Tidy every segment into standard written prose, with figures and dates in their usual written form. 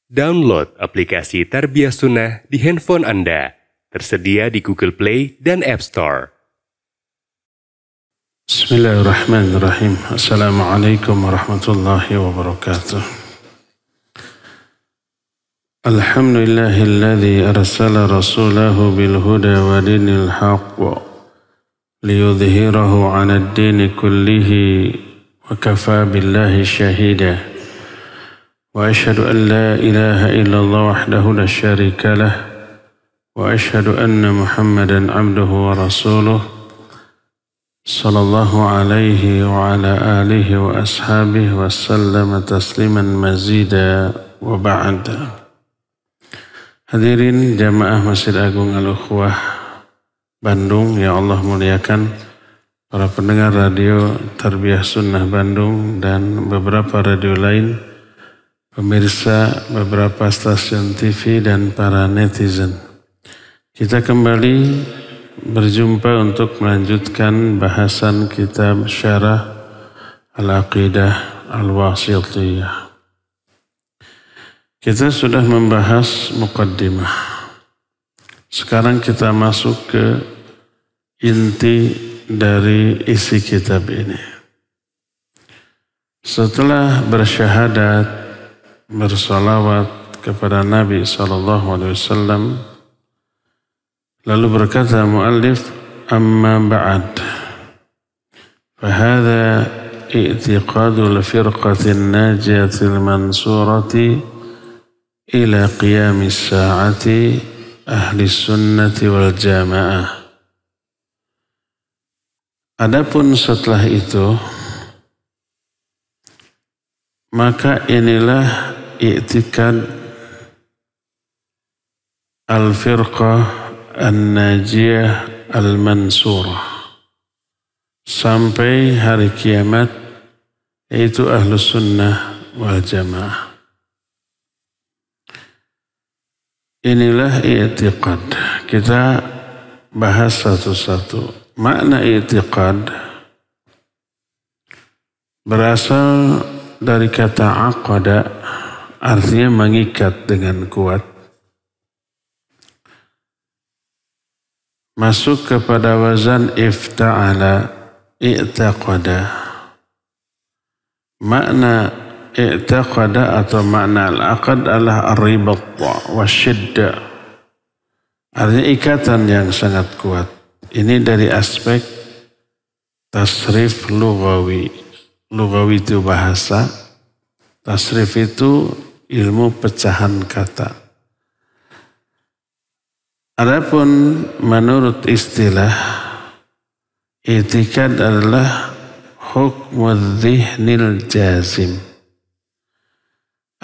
Download aplikasi Tarbiyah Sunnah di handphone Anda. Tersedia di Google Play dan App Store. Bismillahirrahmanirrahim. Assalamualaikum warahmatullahi wabarakatuh. Alhamdulillahilladzi arsala rasulahu bilhuda wa dinil haqq liyudhhirahu 'alad dini kullihi wa kafaa billahi shahida. Wa asyhadu an la ilaha illallah wahdahu la syarika lah wa asyhadu anna Muhammadan 'abduhu wa rasuluh sallallahu alaihi wa ala alihi wa ashabihi wa sallama tasliman mazida wa ba'd. Hadirin jamaah Masjid Agung Al-Ukhwah Bandung yang Allah muliakan, para pendengar radio Tarbiyah Sunnah Bandung dan beberapa radio lain, pemirsa beberapa stasiun TV dan para netizen. Kita kembali berjumpa untuk melanjutkan bahasan kitab Syarah Al-Aqidah Al-Wasithiyah. Kita sudah membahas muqaddimah. Sekarang kita masuk ke inti dari isi kitab ini. Setelah bersyahadat, bersalawat kepada Nabi SAW, lalu berkata muallif, amma ba'd, fahadha i'tiqadul firqatin najiyatil mansurati ila qiyamis sa'ati ahli sunnati wal jamaah. Adapun setelah itu, maka inilah i'tikad al-firqah an-najiyah al-mansurah sampai hari kiamat, yaitu ahlus sunnah wal jamaah. Inilah i'tiqad. Kita bahas satu-satu. Makna i'tiqad berasal dari kata aqada, artinya mengikat dengan kuat. Masuk kepada wazan ifta'ala, i'taqada. Makna i'taqada atau makna al-aqad adalah ar-ribat wa syidda. Artinya ikatan yang sangat kuat. Ini dari aspek tasrif lughawi. Lughawi itu bahasa, tasrif itu ilmu pecahan kata. Adapun menurut istilah, i'tikad adalah hukmu dhihnil jazim.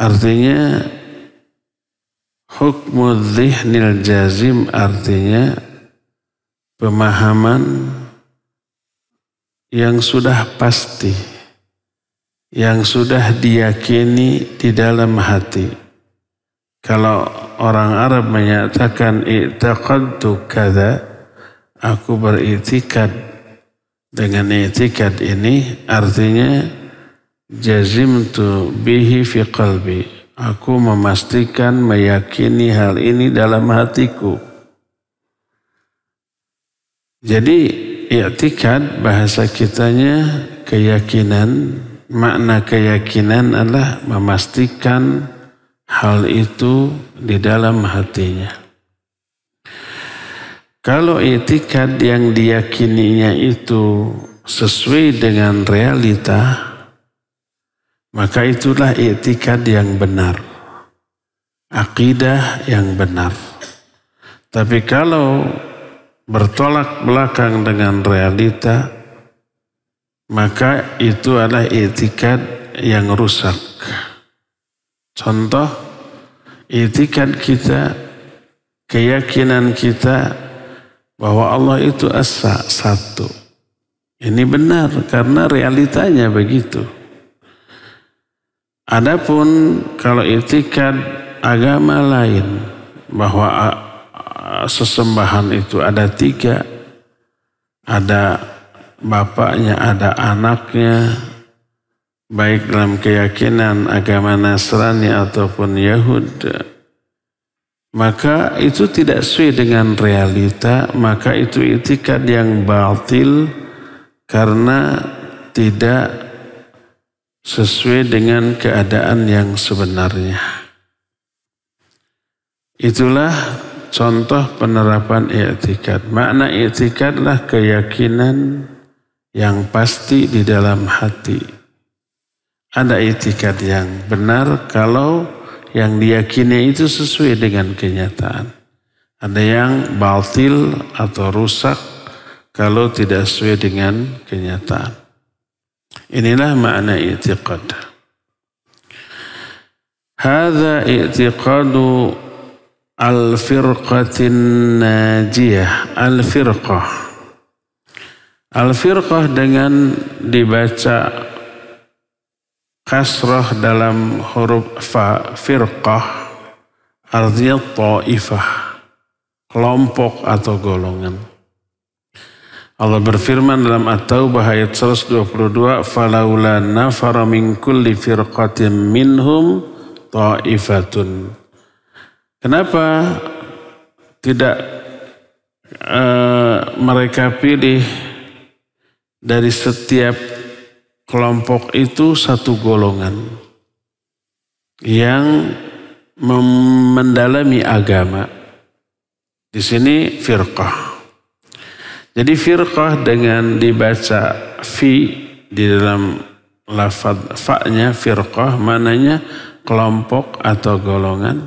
Artinya hukmu dhihnil jazim artinya pemahaman yang sudah pasti, yang sudah diyakini di dalam hati. Kalau orang Arab menyatakan i'taqadtu kadza, aku beriktikad dengan i'tikad ini, artinya jazimtu bihi fi qalbi, aku memastikan, meyakini hal ini dalam hatiku. Jadi i'tikad bahasa kitanya keyakinan. Makna keyakinan adalah memastikan hal itu di dalam hatinya. Kalau i'tikad yang diyakininya itu sesuai dengan realita, maka itulah i'tikad yang benar, akidah yang benar. Tapi kalau bertolak belakang dengan realita, maka itu adalah i'tikad yang rusak. Contoh, i'tikad kita, keyakinan kita bahwa Allah itu asa, satu. Ini benar karena realitanya begitu. Adapun kalau i'tikad agama lain, bahwa sesembahan itu ada tiga, ada bapaknya, ada anaknya, baik dalam keyakinan agama Nasrani ataupun Yahudi, maka itu tidak sesuai dengan realita, maka itu i'tikad yang batil karena tidak sesuai dengan keadaan yang sebenarnya. Itulah contoh penerapan i'tikad. Makna i'tikadlah keyakinan yang pasti di dalam hati. Ada i'tikad yang benar kalau yang diyakini itu sesuai dengan kenyataan. Ada yang batil atau rusak kalau tidak sesuai dengan kenyataan. Inilah makna i'tiqad. Hadza i'tiqadu al-firqatin najiyah. Al-firqah. Al-firqah dengan dibaca kasrah dalam huruf fa, firqah, artinya ta'ifah, kelompok atau golongan. Allah berfirman dalam At-Taubah ayat 122, falaula nafara min kulli firqatin minhum ta'ifatun. Kenapa tidak mereka pilih dari setiap kelompok itu satu golongan yang mendalami agama? Di sini firqah. Jadi firqah dengan dibaca fi di dalam lafaz fa-nya firqah, mananya kelompok atau golongan.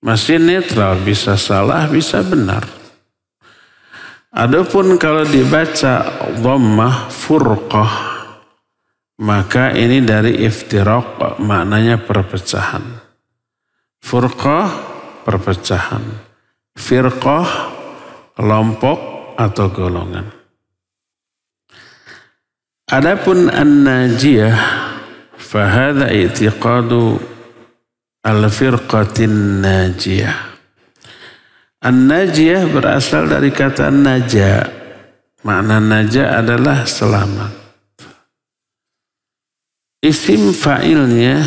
Masih netral, bisa salah, bisa benar. Adapun kalau dibaca dhammah furqah, maka ini dari iftiraq, maknanya perpecahan. Furqah, perpecahan. Firqah, kelompok atau golongan. Adapun an-najiyah, fahadha i'tiqadu al-firqatin najiyah. An-najiyah berasal dari kata naja. Makna naja adalah selamat. Isim fa'ilnya,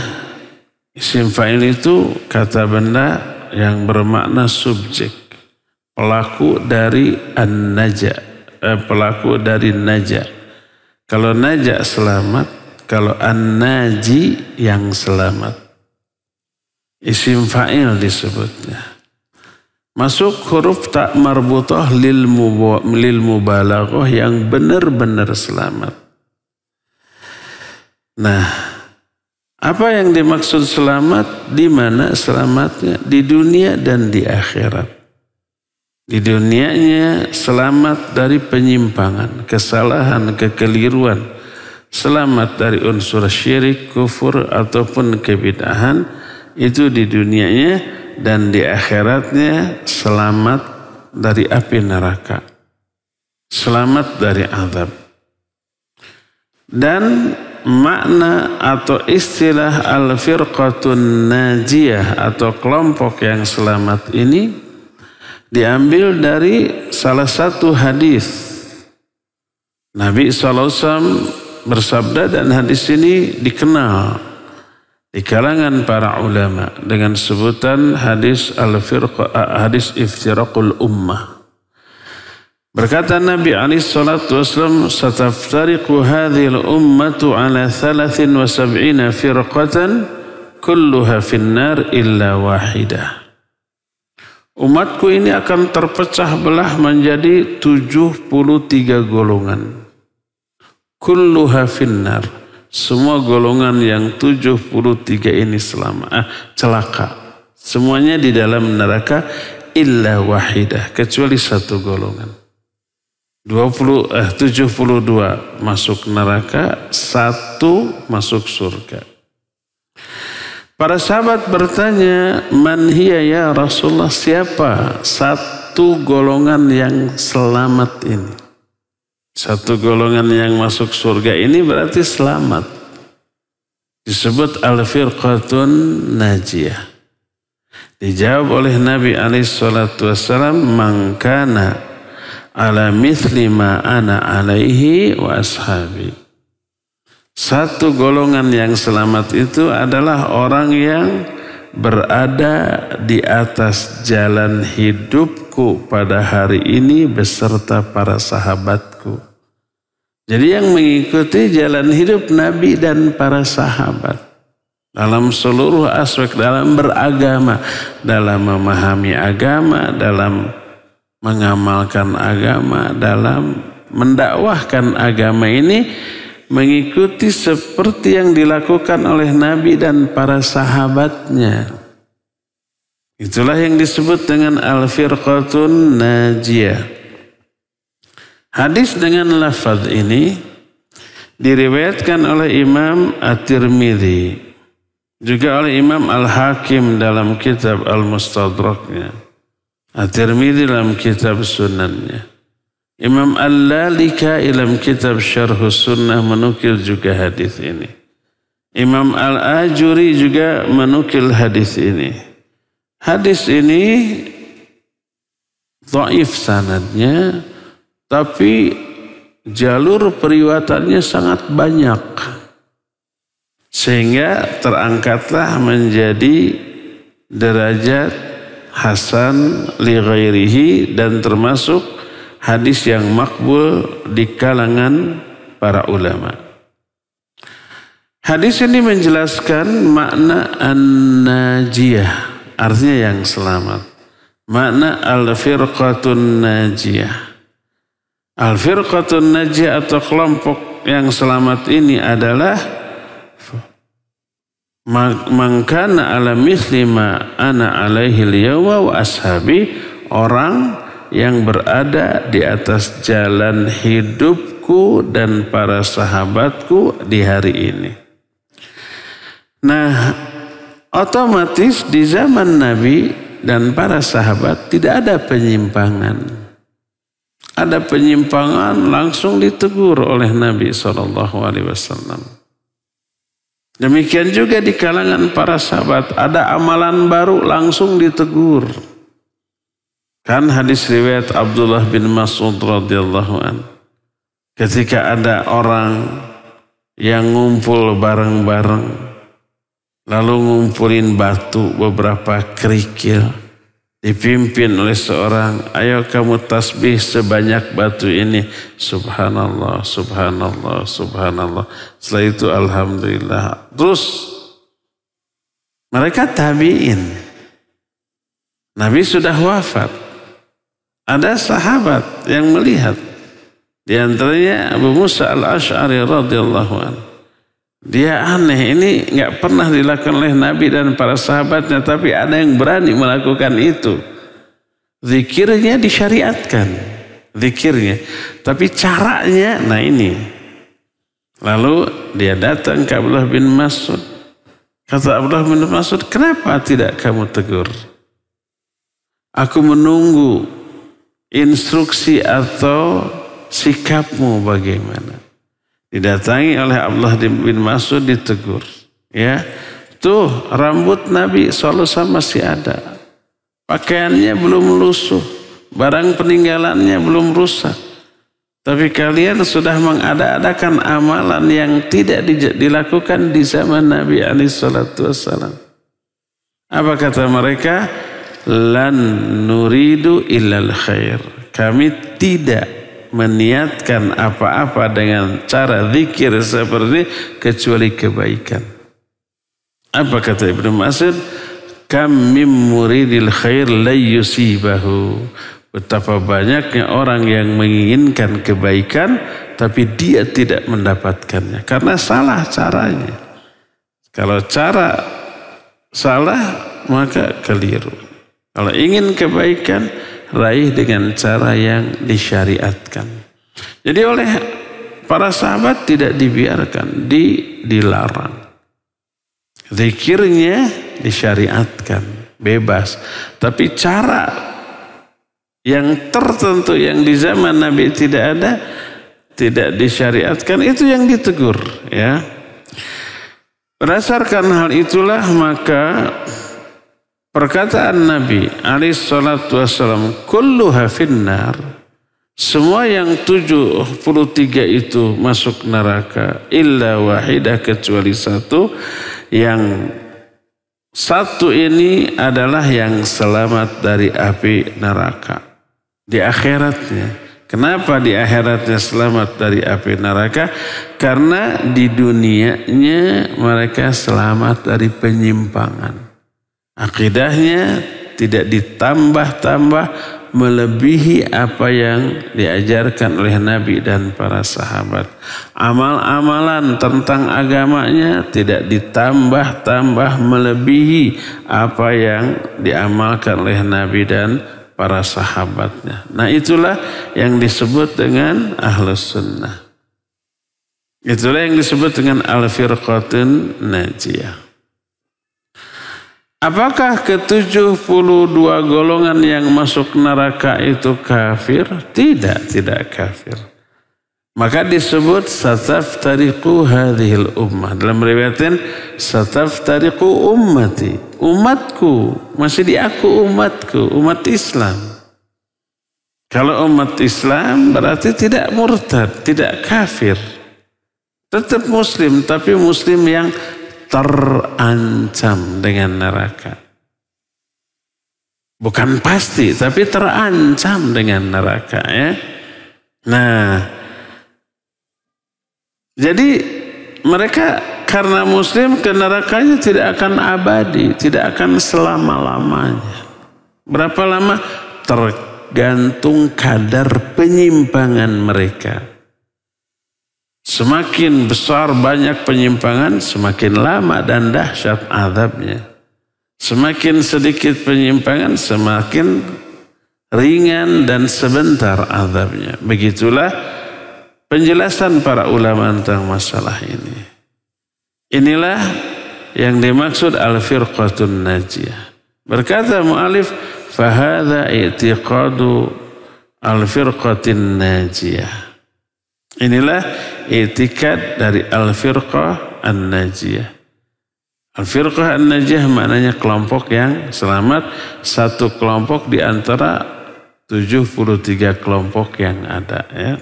isim fa'il itu kata benda yang bermakna subjek. Pelaku dari an-naja, pelaku dari naja. Kalau naja selamat, kalau an-naji yang selamat. Isim fa'il disebutnya. Masuk huruf tak marbutah lil mubalaghah yang benar-benar selamat. Nah, apa yang dimaksud selamat? Di mana selamatnya? Di dunia dan di akhirat. Di dunianya selamat dari penyimpangan, kesalahan, kekeliruan. Selamat dari unsur syirik, kufur ataupun kebid'ahan. Itu di dunianya, dan di akhiratnya selamat dari api neraka. Selamat dari azab. Dan makna atau istilah al-firqatun najiyah atau kelompok yang selamat ini diambil dari salah satu hadis. Nabi SAW bersabda, dan hadis ini dikenal di kalangan para ulama dengan sebutan hadis hadis iftiraqul ummah. Berkata Nabi SAW, "Sataftariqu hadhil ummatu ala 73 firqatan kulluha finnar illa wahidah." Umatku ini akan terpecah belah menjadi 73 golongan. Kulluha finnar. Semua golongan yang 73 ini celaka. Semuanya di dalam neraka illa wahidah, kecuali satu golongan. 72 masuk neraka, 1 masuk surga. Para sahabat bertanya, man hiya ya Rasulullah, siapa satu golongan yang selamat ini? Satu golongan yang masuk surga ini berarti selamat. Disebut al-firqatun najiyah. Dijawab oleh Nabi SAW, man kana ala mithli ma ana alaihi wa ashabi. Satu golongan yang selamat itu adalah orang yang berada di atas jalan hidupku pada hari ini beserta para sahabatku. Jadi yang mengikuti jalan hidup Nabi dan para sahabat dalam seluruh aspek, dalam beragama, dalam memahami agama, dalam mengamalkan agama, dalam mendakwahkan agama ini, mengikuti seperti yang dilakukan oleh Nabi dan para sahabatnya. Itulah yang disebut dengan al-firqatun najiyah. Hadis dengan lafaz ini diriwayatkan oleh Imam At-Tirmidzi, juga oleh Imam Al-Hakim dalam kitab Al-Mustadraknya, At-Tirmidzi dalam kitab Sunannya. Imam Al-Lalika'i dalam kitab Syarh Sunnah menukil juga hadis ini. Imam Al-Ajuri juga menukil hadis ini. Hadis ini dhaif sanadnya, tapi jalur periwayatannya sangat banyak. Sehingga terangkatlah menjadi derajat hasan li ghairihi dan termasuk hadis yang makbul di kalangan para ulama. Hadis ini menjelaskan makna an-najiyah, artinya yang selamat. Makna al-firqatun najiyah. Al-firqatun najiyah atau kelompok yang selamat ini adalah man kana ala mithli ma ana alaihi al-yawma wa ashabi, orang yang berada di atas jalan hidupku dan para sahabatku di hari ini. Nah, otomatis di zaman Nabi dan para sahabat tidak ada penyimpangan. Ada penyimpangan langsung ditegur oleh Nabi SAW. Demikian juga di kalangan para sahabat, ada amalan baru langsung ditegur. Kan hadis riwayat Abdullah bin Mas'ud radhiyallahu an, ketika ada orang yang ngumpul bareng-bareng, lalu ngumpulin batu beberapa kerikil, dipimpin oleh seorang, ayo kamu tasbih sebanyak batu ini, subhanallah, subhanallah, subhanallah. Setelah itu alhamdulillah. Terus mereka tabi'in. Nabi sudah wafat. Ada sahabat yang melihat, di antaranya Abu Musa al-Ash'ari radhiyallahu anhu. Dia aneh, ini nggak pernah dilakukan oleh Nabi dan para sahabatnya, tapi ada yang berani melakukan itu. Zikirnya disyariatkan, zikirnya, tapi caranya, nah ini. Lalu dia datang ke Abdullah bin Mas'ud. Kata Abdullah bin Mas'ud, kenapa tidak kamu tegur? Aku menunggu instruksi atau sikapmu bagaimana. Didatangi oleh Abdullah bin Mas'ud, ditegur. Ya, tuh rambut Nabi SAW masih ada. Pakaiannya belum lusuh. Barang peninggalannya belum rusak. Tapi kalian sudah mengada-adakan amalan yang tidak dilakukan di zaman Nabi SAW. Apa kata mereka? Lan nuridu illal khair. Kami tidak meniatkan apa-apa dengan cara zikir seperti kecuali kebaikan. Apa kata Ibnu Mas'ud? Kam mim muridil khair la yusibahu. Betapa banyaknya orang yang menginginkan kebaikan tapi dia tidak mendapatkannya karena salah caranya. Kalau cara salah maka keliru. Kalau ingin kebaikan, raih dengan cara yang disyariatkan. Jadi oleh para sahabat tidak dibiarkan, dilarang. Zikirnya disyariatkan, bebas. Tapi cara yang tertentu yang di zaman Nabi tidak ada, tidak disyariatkan, itu yang ditegur. Ya. Berdasarkan hal itulah maka perkataan Nabi alaihissalatu wassalam kulluha finnar, Semua yang 73 itu masuk neraka. Illa wahidah, kecuali satu. Yang satu ini adalah yang selamat dari api neraka. Di akhiratnya. Kenapa di akhiratnya selamat dari api neraka? Karena di dunianya mereka selamat dari penyimpangan. Akidahnya tidak ditambah-tambah melebihi apa yang diajarkan oleh Nabi dan para sahabat. Amal-amalan tentang agamanya tidak ditambah-tambah melebihi apa yang diamalkan oleh Nabi dan para sahabatnya. Nah, itulah yang disebut dengan Ahlus Sunnah. Itulah yang disebut dengan Al-Firqatun Najiyah. Apakah ke-72 golongan yang masuk neraka itu kafir? Tidak, tidak kafir. Maka disebut sataftariqu hadhil ummah. Dalam riwayatnya sataftariqu ummati. Umatku, masih di aku umatku, umat Islam. Kalau umat Islam berarti tidak murtad, tidak kafir. Tetap muslim, tapi muslim yang terancam dengan neraka. Bukan pasti, tapi terancam dengan neraka, ya. Nah, jadi mereka karena muslim ke nerakanya tidak akan abadi, tidak akan selama-lamanya. Berapa lama? Tergantung kadar penyimpangan mereka. Semakin besar banyak penyimpangan, semakin lama dan dahsyat azabnya. Semakin sedikit penyimpangan, semakin ringan dan sebentar azabnya. Begitulah penjelasan para ulama tentang masalah ini. Inilah yang dimaksud al-firqatun najiyah. Berkata mu'alif, fahadha i'tiqadu al-firqatin najiyah. Inilah i'tikad dari al-firqah an-najiyah. Al-firqah an-najiyah maknanya kelompok yang selamat, satu kelompok di antara 73 kelompok yang ada, ya.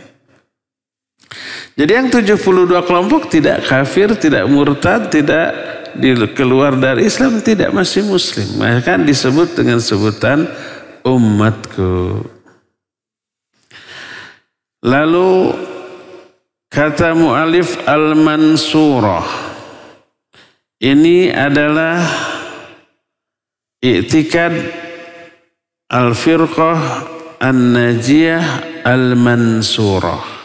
Jadi yang 72 kelompok tidak kafir, tidak murtad, tidak keluar dari Islam, tidak, masih muslim. Maka disebut dengan sebutan umatku. Lalu kata mu'alif al-mansurah. Ini adalah i'tikad al-firqah an-najiyah al-mansurah.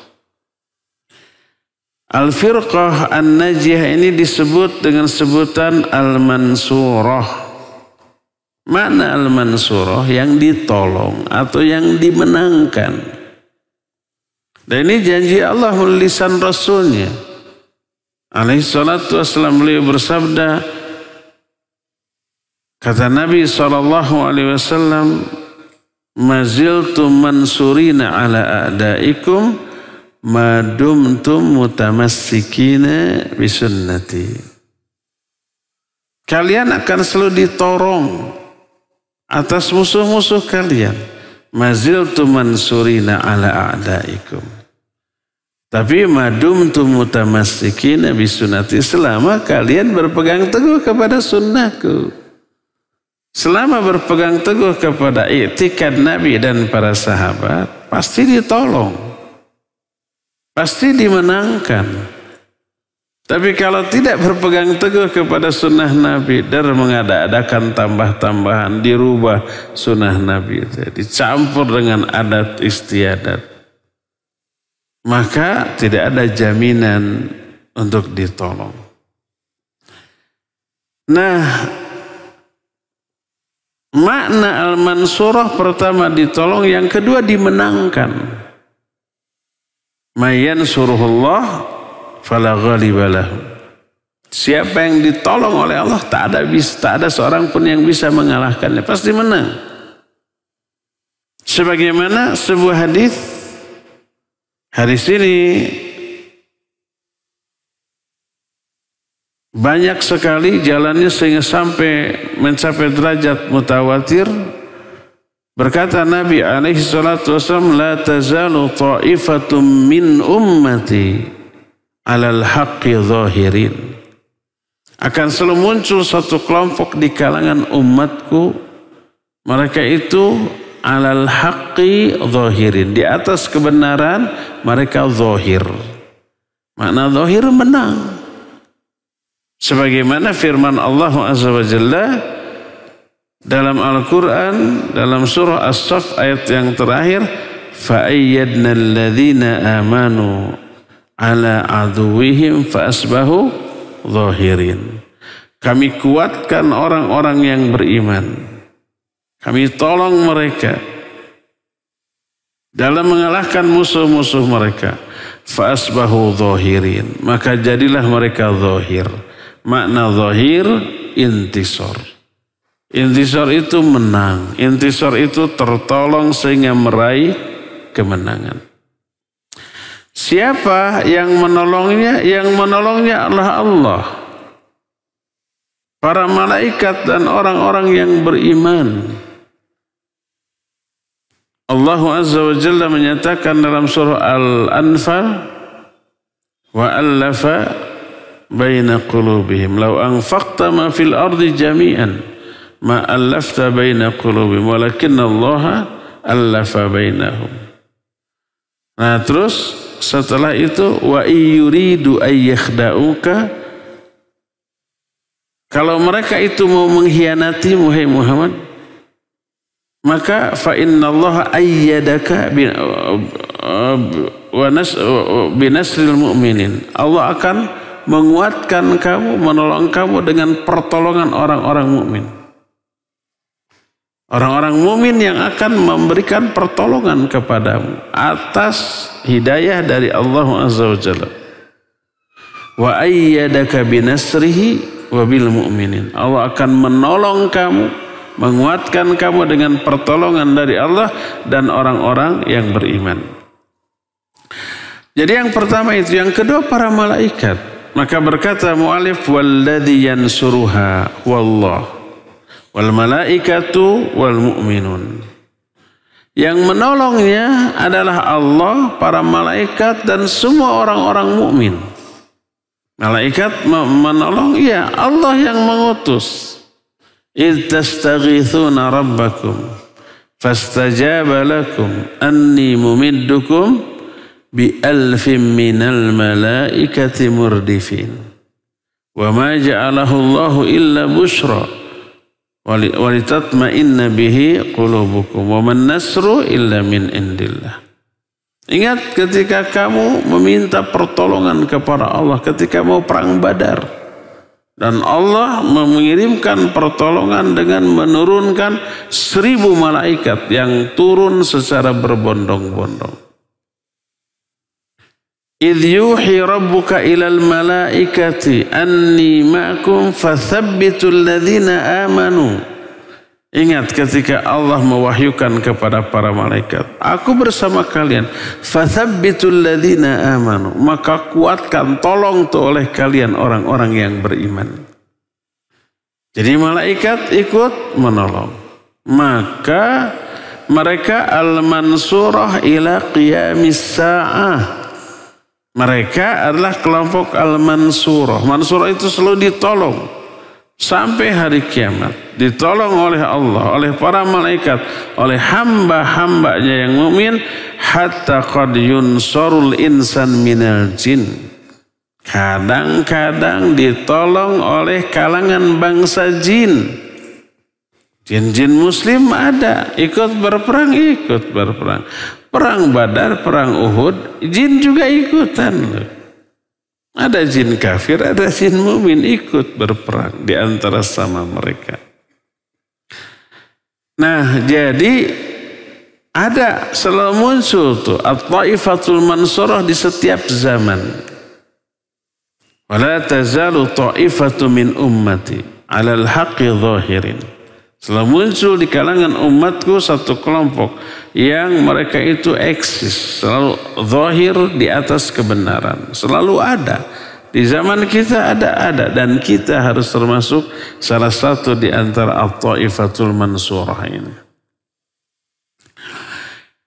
Al-firqah an-najiyah ini disebut dengan sebutan al-mansurah. Mana al-mansurah? Yang ditolong atau yang dimenangkan. Dan ini janji Allah melalui lisan Rasulnya. Alaihi salatu wassalam, beliau bersabda, kata Nabi SAW, maziltum mansurina ala a'daikum madumtum mutamassikina bisunnati. Kalian akan selalu ditorong atas musuh-musuh kalian. Maziltum mansurina ala a'daikum. Tapi madumtum mutamassikina bisunnati, selama kalian berpegang teguh kepada sunnahku. Selama berpegang teguh kepada i'tikad Nabi dan para sahabat, pasti ditolong. Pasti dimenangkan. Tapi kalau tidak berpegang teguh kepada sunnah Nabi dan mengada-adakan tambah-tambahan, dirubah sunnah Nabi, dicampur dengan adat istiadat, maka tidak ada jaminan untuk ditolong. Nah, makna al-mansurah pertama ditolong, yang kedua dimenangkan. Mayan suruhullah fala ghaliba lahu. Siapa yang ditolong oleh Allah, tak ada seorang pun yang bisa mengalahkannya, pasti menang. Sebagaimana sebuah hadis ini banyak sekali jalannya sehingga sampai mencapai derajat mutawatir. Berkata Nabi alaihi salatu wasallam, la tazalu ta'ifatum min ummati alal haqqi zahirin. Akan selalu muncul satu kelompok di kalangan umatku, mereka itu alal haqqi zahirin, di atas kebenaran mereka zahir. Makna zahir menang. Sebagaimana firman Allah Azza wa Jalla dalam Al-Quran, dalam surah As-Saff ayat yang terakhir, فَأَيَّدْنَا الَّذِينَ آمَنُوا عَلَىٰ عَدُوِّهِمْ فَأَصْبَحُوا ظَاهِرِينَ. Kami kuatkan orang-orang yang beriman. Kami tolong mereka dalam mengalahkan musuh-musuh mereka. فَأَصْبَحُوا ظَاهِرِينَ. Maka jadilah mereka zahir. Makna zahir, intisar. Intisar itu menang. Intisar itu tertolong sehingga meraih kemenangan. Siapa yang menolongnya? Yang menolongnya adalah Allah. Para malaikat dan orang-orang yang beriman. Allah Azza wa Jalla menyatakan dalam surah Al-Anfal, wa allafa baina qulubihim law anfaqta ma fil ardi jami'an ma allafta baina qulubihim walakinna Allah allafa bainahum. Nah, terus setelah itu wa yuridu ayyakhda'uka, kalau mereka itu mau mengkhianati Muhammad Muhammad, maka fa innallaha ayyadaka binasril mu'minin. Allah akan menguatkan kamu, menolong kamu dengan pertolongan orang-orang mukmin. Orang-orang mukmin yang akan memberikan pertolongan kepadamu atas hidayah dari Allah Azza wa Jalla. Wa ayyadaka binasrihi wa bil mu'minin. Allah akan menolong kamu, menguatkan kamu dengan pertolongan dari Allah dan orang-orang yang beriman. Jadi yang pertama itu, yang kedua para malaikat. Maka berkata mu'alif, walladhi yansuruha wallah wal malaikatu wal mu'minun. Yang menolongnya adalah Allah, para malaikat dan semua orang-orang mukmin. Malaikat menolong, ya Allah yang mengutus. إِذْ تَسْتَغِيثُونَ رَبَّكُمْ فَاسْتَجَابَ لَكُمْ أَنِّي مُمِدُّكُمْ بِأَلْفٍ مِّنَ الْمَلَائِكَةِ مُرْدِفِينَ وَمَا جَعَلَهُ اللَّهُ إِلَّا بُشْرًا وَلِتَطْمَئِنَّ بِهِ قُلُوبُكُمْ وَمَا النَّصْرُ إِلَّا مِنْ عِندِ اللَّهِ. Ingat ketika kamu meminta pertolongan kepada Allah ketika mau perang Badar. Dan Allah mengirimkan pertolongan dengan menurunkan 1000 malaikat yang turun secara berbondong-bondong. Idh yuhi rabbuka ilal malaikati anni ma'akum fathabbitul ladzina amanu. Ingat ketika Allah mewahyukan kepada para malaikat, aku bersama kalian, fathabbitul ladzina amanu, maka kuatkan, tolong tuh oleh kalian orang-orang yang beriman. Jadi malaikat ikut menolong. Maka mereka al-mansurah ila qiyamis sa'ah. Mereka adalah kelompok al-mansurah. Mansurah itu selalu ditolong sampai hari kiamat, ditolong oleh Allah, oleh para malaikat, oleh hamba-hambanya yang mukmin, hatta qad yunsarul insan minal jin. Kadang-kadang ditolong oleh kalangan bangsa jin. Jin-jin muslim ada, ikut berperang. Perang Badar, perang Uhud, jin juga ikutan. Ada jin kafir, ada jin mukmin ikut berperang di antara sama mereka. Nah, jadi ada selalu muncul tuh at-taifatul mansurah di setiap zaman. Wala tazalu taifatu min ummati 'alal haqqi zahirin. Selalu muncul di kalangan umatku satu kelompok yang mereka itu eksis, selalu zahir di atas kebenaran, selalu ada. Di zaman kita ada dan kita harus termasuk salah satu di antara at-taifatul mansurah ini.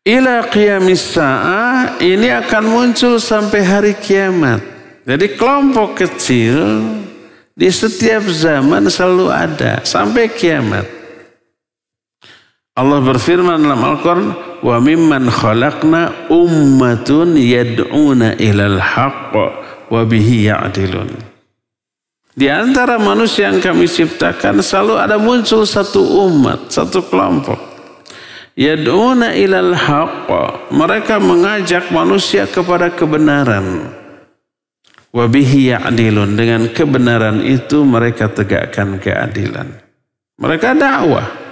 ila qiyamis sa'ah, ini akan muncul sampai hari kiamat. Jadi kelompok kecil di setiap zaman selalu ada sampai kiamat. Allah berfirman dalam Al-Quran, wa mimman khalaqna ummatun yad'una ilal haqq wa bihi ya'dilun. Di antara manusia yang kami ciptakan selalu ada muncul satu umat, satu kelompok. Yad'una ilal haqq, mereka mengajak manusia kepada kebenaran. Wa bihi ya'dilun, dengan kebenaran itu mereka tegakkan keadilan. Mereka dakwah.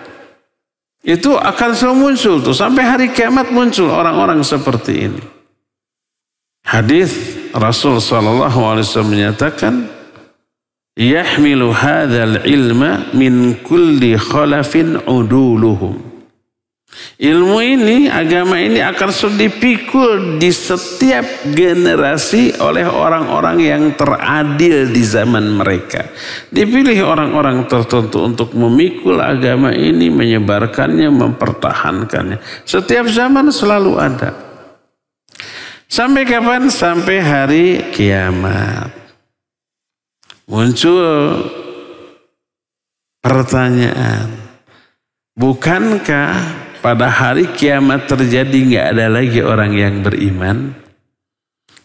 Itu akan selalu muncul tuh sampai hari kiamat, muncul orang-orang seperti ini. Hadis Rasul sallallahu alaihi wasallam menyatakan, yahmilu hadzal ilma min kulli khalafin uduluhum. Ilmu ini, agama ini akan selalu dipikul di setiap generasi oleh orang-orang yang teradil di zaman mereka. Dipilih orang-orang tertentu untuk memikul agama ini, menyebarkannya, mempertahankannya. Setiap zaman selalu ada. Sampai kapan? Sampai hari kiamat. Muncul pertanyaan, bukankah pada hari kiamat terjadi nggak ada lagi orang yang beriman?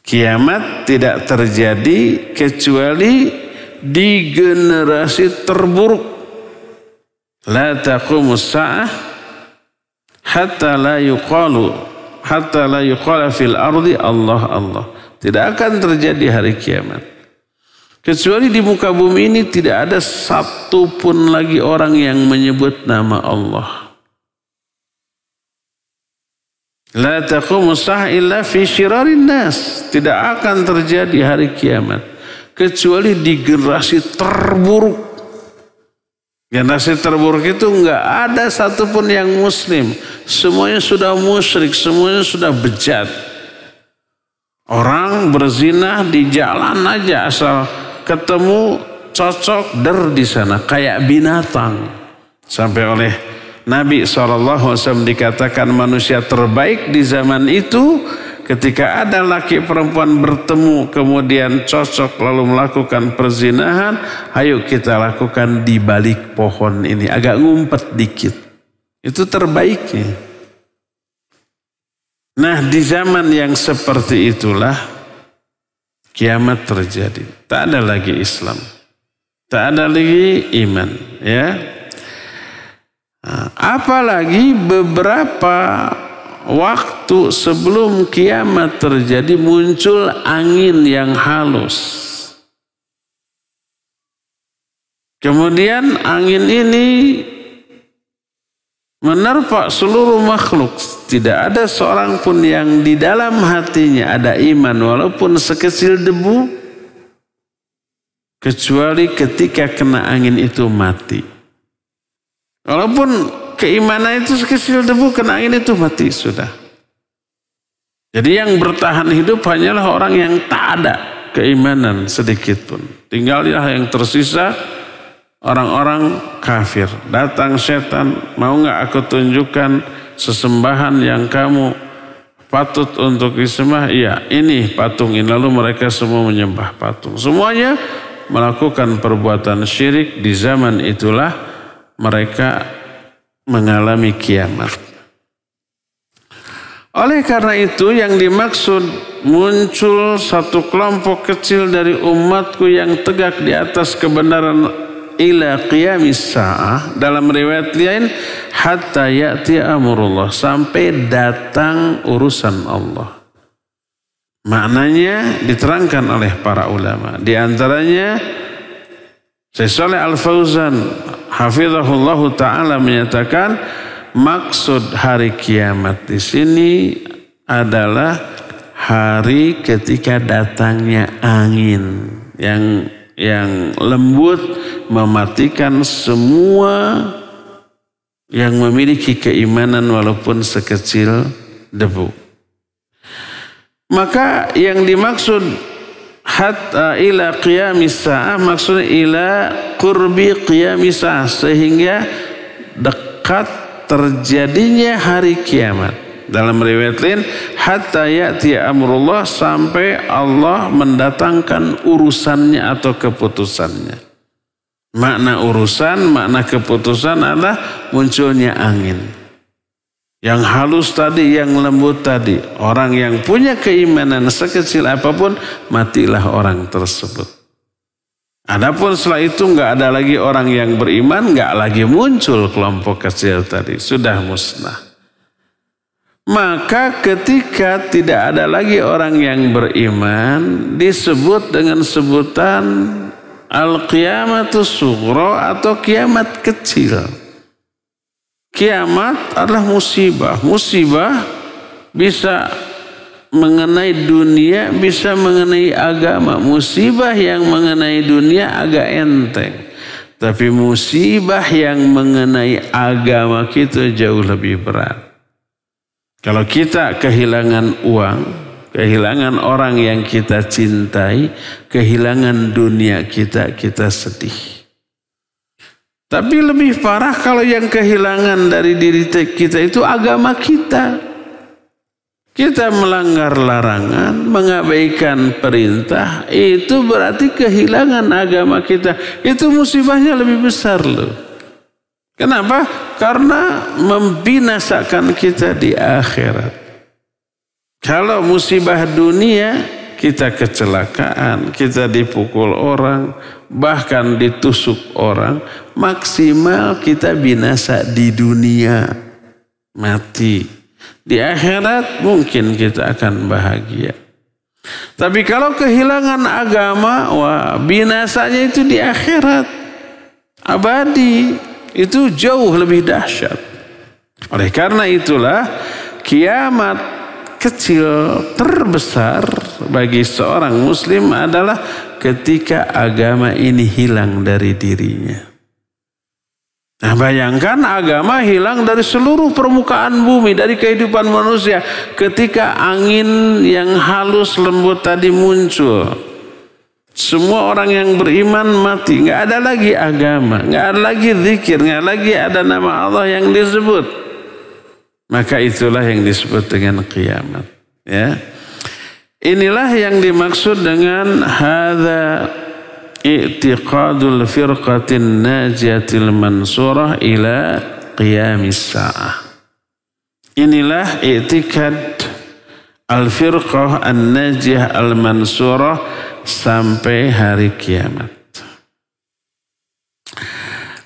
Kiamat tidak terjadi kecuali di generasi terburuk. La taqumus sa'ah hatta la yuqala fil ardi Allah Allah. Tidak akan terjadi hari kiamat kecuali di muka bumi ini tidak ada satu pun lagi orang yang menyebut nama Allah. La taqumus sa'ah illa fi syirarin nas. Tidak akan terjadi hari kiamat kecuali di generasi terburuk. Generasi terburuk itu enggak ada satupun yang muslim. Semuanya sudah musyrik, semuanya sudah bejat. Orang berzina di jalan aja, asal ketemu cocok di sana kayak binatang. Sampai oleh Nabi SAW dikatakan manusia terbaik di zaman itu ketika ada laki perempuan bertemu kemudian cocok lalu melakukan perzinahan, ayo kita lakukan di balik pohon ini, agak ngumpet dikit. Itu terbaiknya. Nah, di zaman yang seperti itulah kiamat terjadi. Tak ada lagi Islam, tak ada lagi iman, ya. Apalagi beberapa waktu sebelum kiamat terjadi muncul angin yang halus. Kemudian angin ini menerpa seluruh makhluk. Tidak ada seorang pun yang di dalam hatinya ada iman walaupun sekecil debu, kecuali ketika kena angin itu mati. Walaupun keimanan itu sekecil debu, kena angin itu mati sudah. Jadi yang bertahan hidup hanyalah orang yang tak ada keimanan sedikit pun. Tinggallah yang tersisa orang-orang kafir. Datang setan, mau nggak aku tunjukkan sesembahan yang kamu patut untuk disembah? Iya, ini patung ini. Lalu mereka semua menyembah patung. Semuanya melakukan perbuatan syirik. Di zaman itulah mereka mengalami kiamat. Oleh karena itu yang dimaksud muncul satu kelompok kecil dari umatku yang tegak di atas kebenaran ila qiyamis sa'ah, dalam riwayat lain hatta ya'ti amrullah, sampai datang urusan Allah. Maknanya diterangkan oleh para ulama. Di antaranya Syekh Shalih Al-Fauzan hafizahullahu ta'ala menyatakan maksud hari kiamat di sini adalah hari ketika datangnya angin yang lembut mematikan semua yang memiliki keimanan walaupun sekecil debu. Maka yang dimaksud hatta ila qiyamis sa'ah maksudnya ila qurbi qiyamis sa'ah, sehingga dekat terjadinya hari kiamat. Dalam riwayat lain, hatta ya'ti amrullah, sampai Allah mendatangkan urusannya atau keputusannya. Makna urusan, makna keputusan adalah munculnya angin. Yang halus tadi, yang lembut tadi. Orang yang punya keimanan sekecil apapun, matilah orang tersebut. Adapun setelah itu nggak ada lagi orang yang beriman, nggak lagi muncul kelompok kecil tadi. Sudah musnah. Maka ketika tidak ada lagi orang yang beriman, disebut dengan sebutan al-qiyamatus sughra atau kiamat kecil. Kiamat adalah musibah. Musibah bisa mengenai dunia, bisa mengenai agama. Musibah yang mengenai dunia agak enteng. Tapi musibah yang mengenai agama kita jauh lebih berat. Kalau kita kehilangan uang, kehilangan orang yang kita cintai, kehilangan dunia kita sedih. Tapi lebih parah kalau yang kehilangan dari diri kita itu agama kita. Kita melanggar larangan, mengabaikan perintah, itu berarti kehilangan agama kita. Itu musibahnya lebih besar loh. Kenapa? Karena membinasakan kita di akhirat. Kalau musibah dunia, kita kecelakaan, kita dipukul orang, bahkan ditusuk orang, maksimal kita binasa di dunia, mati. Di akhirat mungkin kita akan bahagia. Tapi kalau kehilangan agama, wah, binasanya itu di akhirat, abadi. Itu jauh lebih dahsyat. Oleh karena itulah kiamat kecil terbesar bagi seorang muslim adalah ketika agama ini hilang dari dirinya. Nah, bayangkan agama hilang dari seluruh permukaan bumi, dari kehidupan manusia. Ketika angin yang halus lembut tadi muncul, semua orang yang beriman mati. Nggak ada lagi agama, nggak ada lagi zikir, nggak lagi ada nama Allah yang disebut. Maka itulah yang disebut dengan kiamat. Ya, inilah yang dimaksud dengan hadza i'tiqadul firqatin najiyatil mansurah ila qiyamis sa'ah. Inilah i'tiqad al-firqah an-najiyah al-mansurah sampai hari kiamat.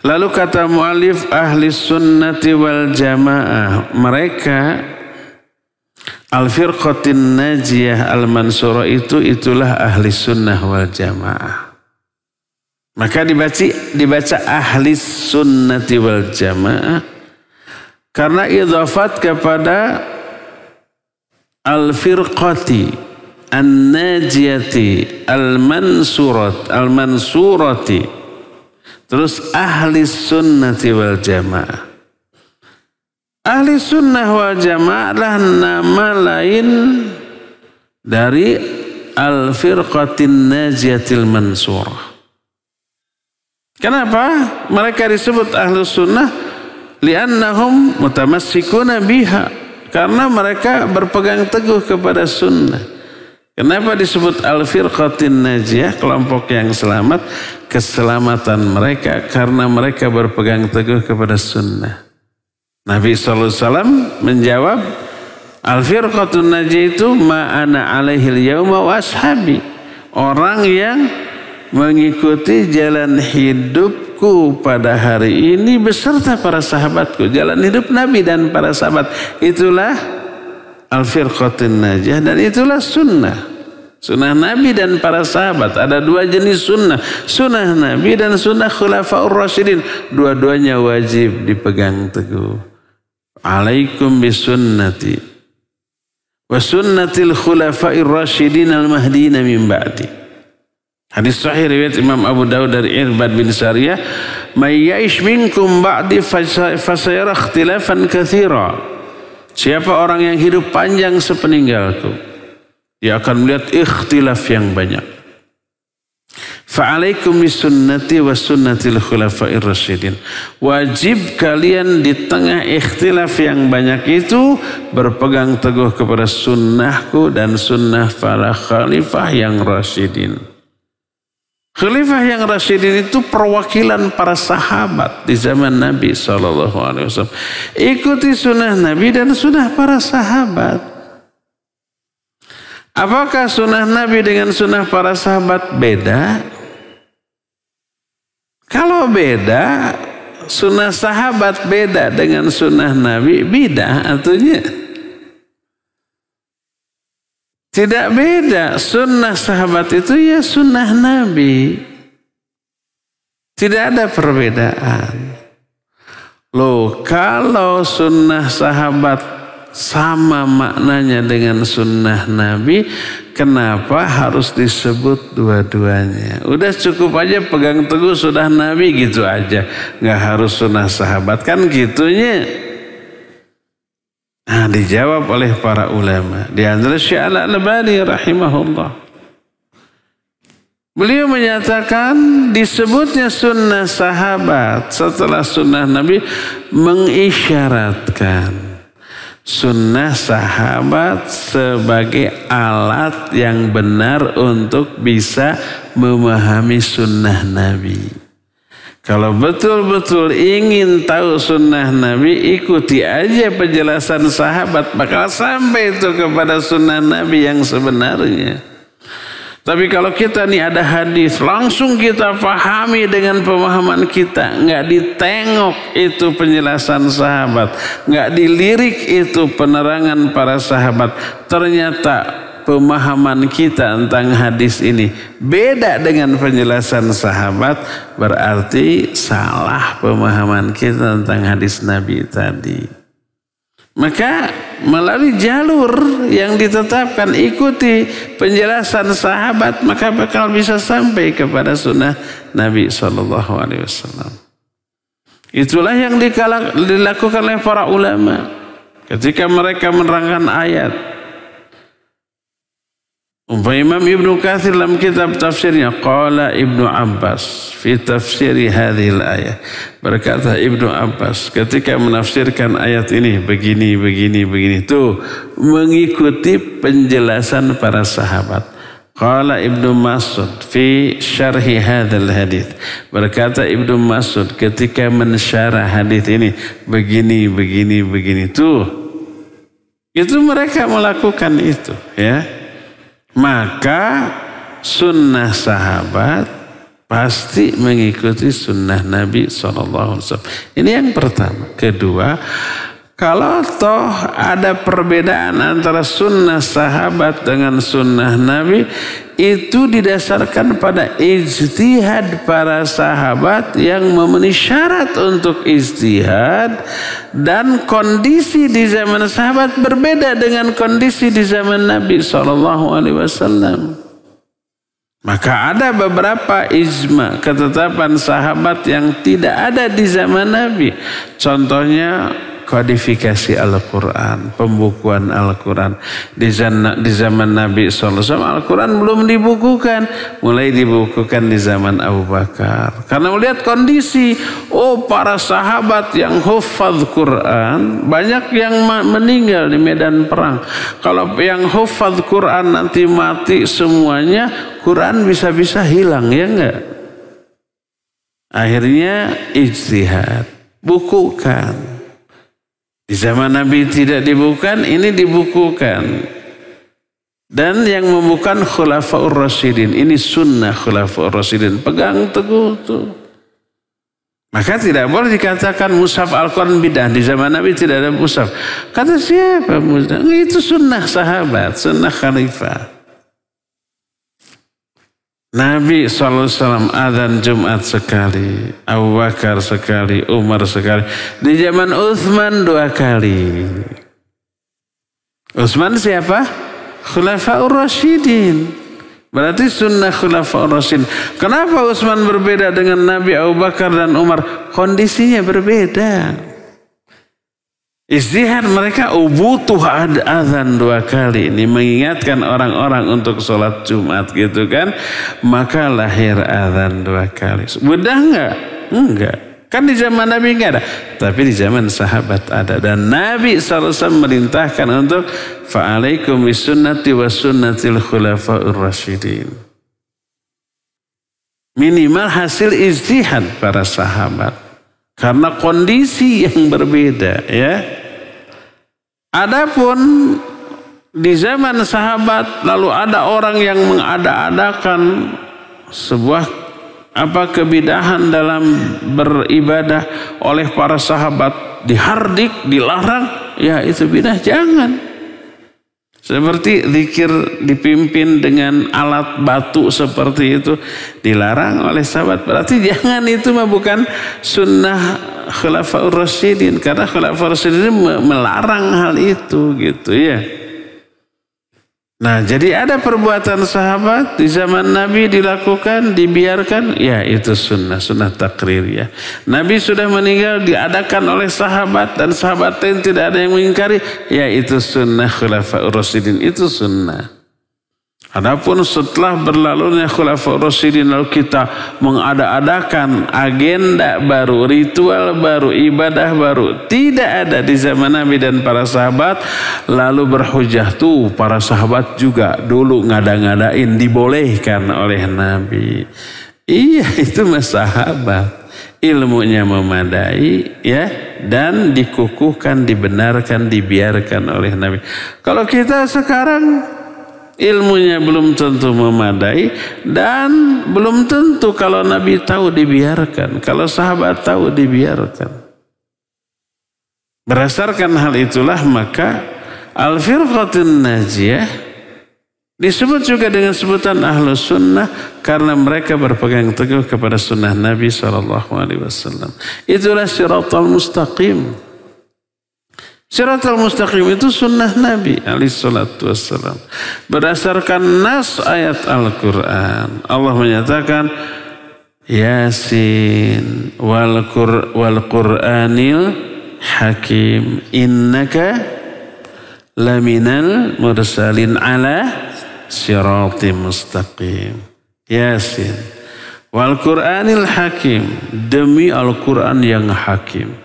Lalu kata mu'alif, ahli sunnati wal jamaah, mereka al-firqatin najiyah al-mansurah itulah ahli sunnah wal jamaah. Maka dibaca ahli sunnati wal jamaah karena idhafat kepada al-firqati an-najiyati al-mansurati, terus ahli sunnati wal jamaah. Ahli sunnah wal jamaah adalah nama lain dari al-firqatin najiyatil mansurah. Kenapa mereka disebut ahli sunnah? Li'annahum mutamassikuna biha, karena mereka berpegang teguh kepada sunnah. Kenapa disebut al-firqatin najiyah, kelompok yang selamat? Keselamatan mereka karena mereka berpegang teguh kepada sunnah. Nabi SAW menjawab, al-firqatun najiyah itu ma'ana alaihil yawma wa ashabi. Orang yang mengikuti jalan hidupku pada hari ini beserta para sahabatku. Jalan hidup Nabi dan para sahabat. Itulah al-firqatin najiyah, dan itulah sunnah. Sunnah Nabi dan para sahabat. Ada dua jenis sunnah. Sunnah Nabi dan sunnah khulafaur rasyidin. Dua-duanya wajib dipegang teguh. Alaikum bisunnati wa sunnatil khulafair rasyidin al-mahdina min ba'di. Hadis sahih riwayat Imam Abu Dawud dari Irbad bin Sariyah, "May ya'ish minkum ba'di fasayara ikhtilafan katsira." Siapa orang yang hidup panjang sepeninggalku, dia akan melihat ikhtilaf yang banyak. Fa'alaikum bisunnati wa sunnatil khulafa'ir rasyidin. Wajib kalian di tengah ikhtilaf yang banyak itu berpegang teguh kepada sunnahku dan sunnah para khalifah yang rasyidin. Khalifah yang rasyidin itu perwakilan para sahabat di zaman Nabi SAW. Ikuti sunnah Nabi dan sunnah para sahabat. Apakah sunnah Nabi dengan sunnah para sahabat beda? Kalau beda, sunnah sahabat beda dengan sunnah Nabi, beda artinya. Tidak beda, sunnah sahabat itu ya sunnah Nabi. Tidak ada perbedaan. Loh, kalau sunnah sahabat sama maknanya dengan sunnah Nabi, kenapa harus disebut dua-duanya? Udah cukup aja pegang teguh sunnah Nabi gitu aja, nggak harus sunnah sahabat kan gitunya. Nah, dijawab oleh para ulama. Di antara Syekh Al-Albani rahimahullah, beliau menyatakan disebutnya sunnah sahabat setelah sunnah Nabi mengisyaratkan sunnah sahabat sebagai alat yang benar untuk bisa memahami sunnah Nabi. Kalau betul-betul ingin tahu sunnah Nabi, ikuti aja penjelasan sahabat, bakal sampai itu kepada sunnah Nabi yang sebenarnya. Tapi kalau kita nih ada hadis, langsung kita pahami dengan pemahaman kita. Nggak ditengok itu penjelasan sahabat. Nggak dilirik itu penerangan para sahabat. Ternyata pemahaman kita tentang hadis ini beda dengan penjelasan sahabat. Berarti salah pemahaman kita tentang hadis Nabi tadi. Maka melalui jalur yang ditetapkan, ikuti penjelasan sahabat, maka bakal bisa sampai kepada sunnah Nabi SAW. Itulah yang dilakukan oleh para ulama ketika mereka menerangkan ayat. Imam Ibnu Katsir dalam kitab tafsirnya, qala Ibnu Abbas fi tafsiri hadhil ayat. Berkata Ibnu Abbas ketika menafsirkan ayat ini begini. Tuh mengikuti penjelasan para sahabat. Qala Ibnu Mas'ud fi syarhi hadzal hadits. Berkata Ibnu Mas'ud ketika mensyarah hadis ini begini. Tuh itu mereka melakukan itu, ya. Maka sunnah sahabat pasti mengikuti sunnah Nabi SAW. Ini yang pertama. Kedua, kalau toh ada perbedaan antara sunnah sahabat dengan sunnah Nabi, itu didasarkan pada ijtihad para sahabat yang memenuhi syarat untuk ijtihad, dan kondisi di zaman sahabat berbeda dengan kondisi di zaman Nabi SAW. Maka ada beberapa ijma ketetapan sahabat yang tidak ada di zaman Nabi. Contohnya kodifikasi Al-Quran, pembukuan Al-Quran. Di zaman Nabi SAW Al-Quran belum dibukukan, mulai dibukukan di zaman Abu Bakar. Karena melihat kondisi, para sahabat yang hufadz Quran, banyak yang meninggal di medan perang. Kalau yang hufadz Quran nanti mati semuanya, Quran bisa-bisa hilang, ya enggak? Akhirnya ijtihad, bukukan. Di zaman Nabi tidak dibukukan, ini dibukukan. Dan yang membukukan Khulafaur Rasyidin. Ini sunnah Khulafaur Rasyidin. Pegang teguh tuh. Maka tidak boleh dikatakan mushaf Al-Quran bidah. Di zaman Nabi tidak ada mushaf. Kata siapa mushaf? Itu sunnah sahabat, sunnah khalifah. Nabi SAW adzan Jumat sekali, Abu Bakar sekali, Umar sekali. Di zaman Utsman 2 kali. Utsman siapa? Khulafaur Rasyidin. Berarti sunnah Khulafaur Rasyidin. Kenapa Utsman berbeda dengan Nabi, Abu Bakar dan Umar? Kondisinya berbeda. Ijtihad mereka butuh azan 2 kali. Ini mengingatkan orang-orang untuk sholat Jumat gitu kan. Maka lahir azan 2 kali. Mudah enggak? Enggak. Kan di zaman Nabi enggak ada. Tapi di zaman sahabat ada. Dan Nabi SAW merintahkan untuk fa'alaikum bisunnati wa sunnatil khulafa'ur rasyidin. Minimal hasil ijtihad para sahabat. Karena kondisi yang berbeda ya. Adapun di zaman sahabat lalu ada orang yang mengada-adakan sebuah kebidahan dalam beribadah oleh para sahabat, dihardik, dilarang, ya itu bidah, jangan. Seperti zikir dipimpin dengan alat batu seperti itu dilarang oleh sahabat. Berarti jangan, itu mah bukan sunnah Khulafaur Rasyidin, karena Khulafaur Rasyidin melarang hal itu gitu ya. Nah, jadi ada perbuatan sahabat di zaman Nabi dilakukan, dibiarkan, ya itu sunnah takririyah. Nabi sudah meninggal, diadakan oleh sahabat dan sahabat lain tidak ada yang mengingkari, ya itu sunnah Khulafaur Rasyidin, itu sunnah. Adapun setelah berlalunya Khulafaur Rasyidin lalu kita mengada-adakan agenda baru, ritual baru, ibadah baru, tidak ada di zaman Nabi dan para sahabat. Lalu berhujah tuh para sahabat juga dulu ngada-ngadain, dibolehkan oleh Nabi. Iya, itu mah sahabat. Ilmunya memadai ya, dan dikukuhkan, dibenarkan, dibiarkan oleh Nabi. Kalau kita sekarang ilmunya belum tentu memadai dan belum tentu kalau Nabi tahu dibiarkan, kalau sahabat tahu dibiarkan. Berdasarkan hal itulah maka al-firqatun najiyah disebut juga dengan sebutan ahlus sunnah karena mereka berpegang teguh kepada sunnah Nabi SAW. Itulah siratal mustaqim. Siratal mustaqim itu sunnah Nabi SAW. Berdasarkan nas ayat Al-Quran, Allah menyatakan Yasin wal Qur'anil hakim innaka laminal mursalin ala siratim mustaqim. Yasin wal Qur'anil hakim, demi Al-Quran yang hakim.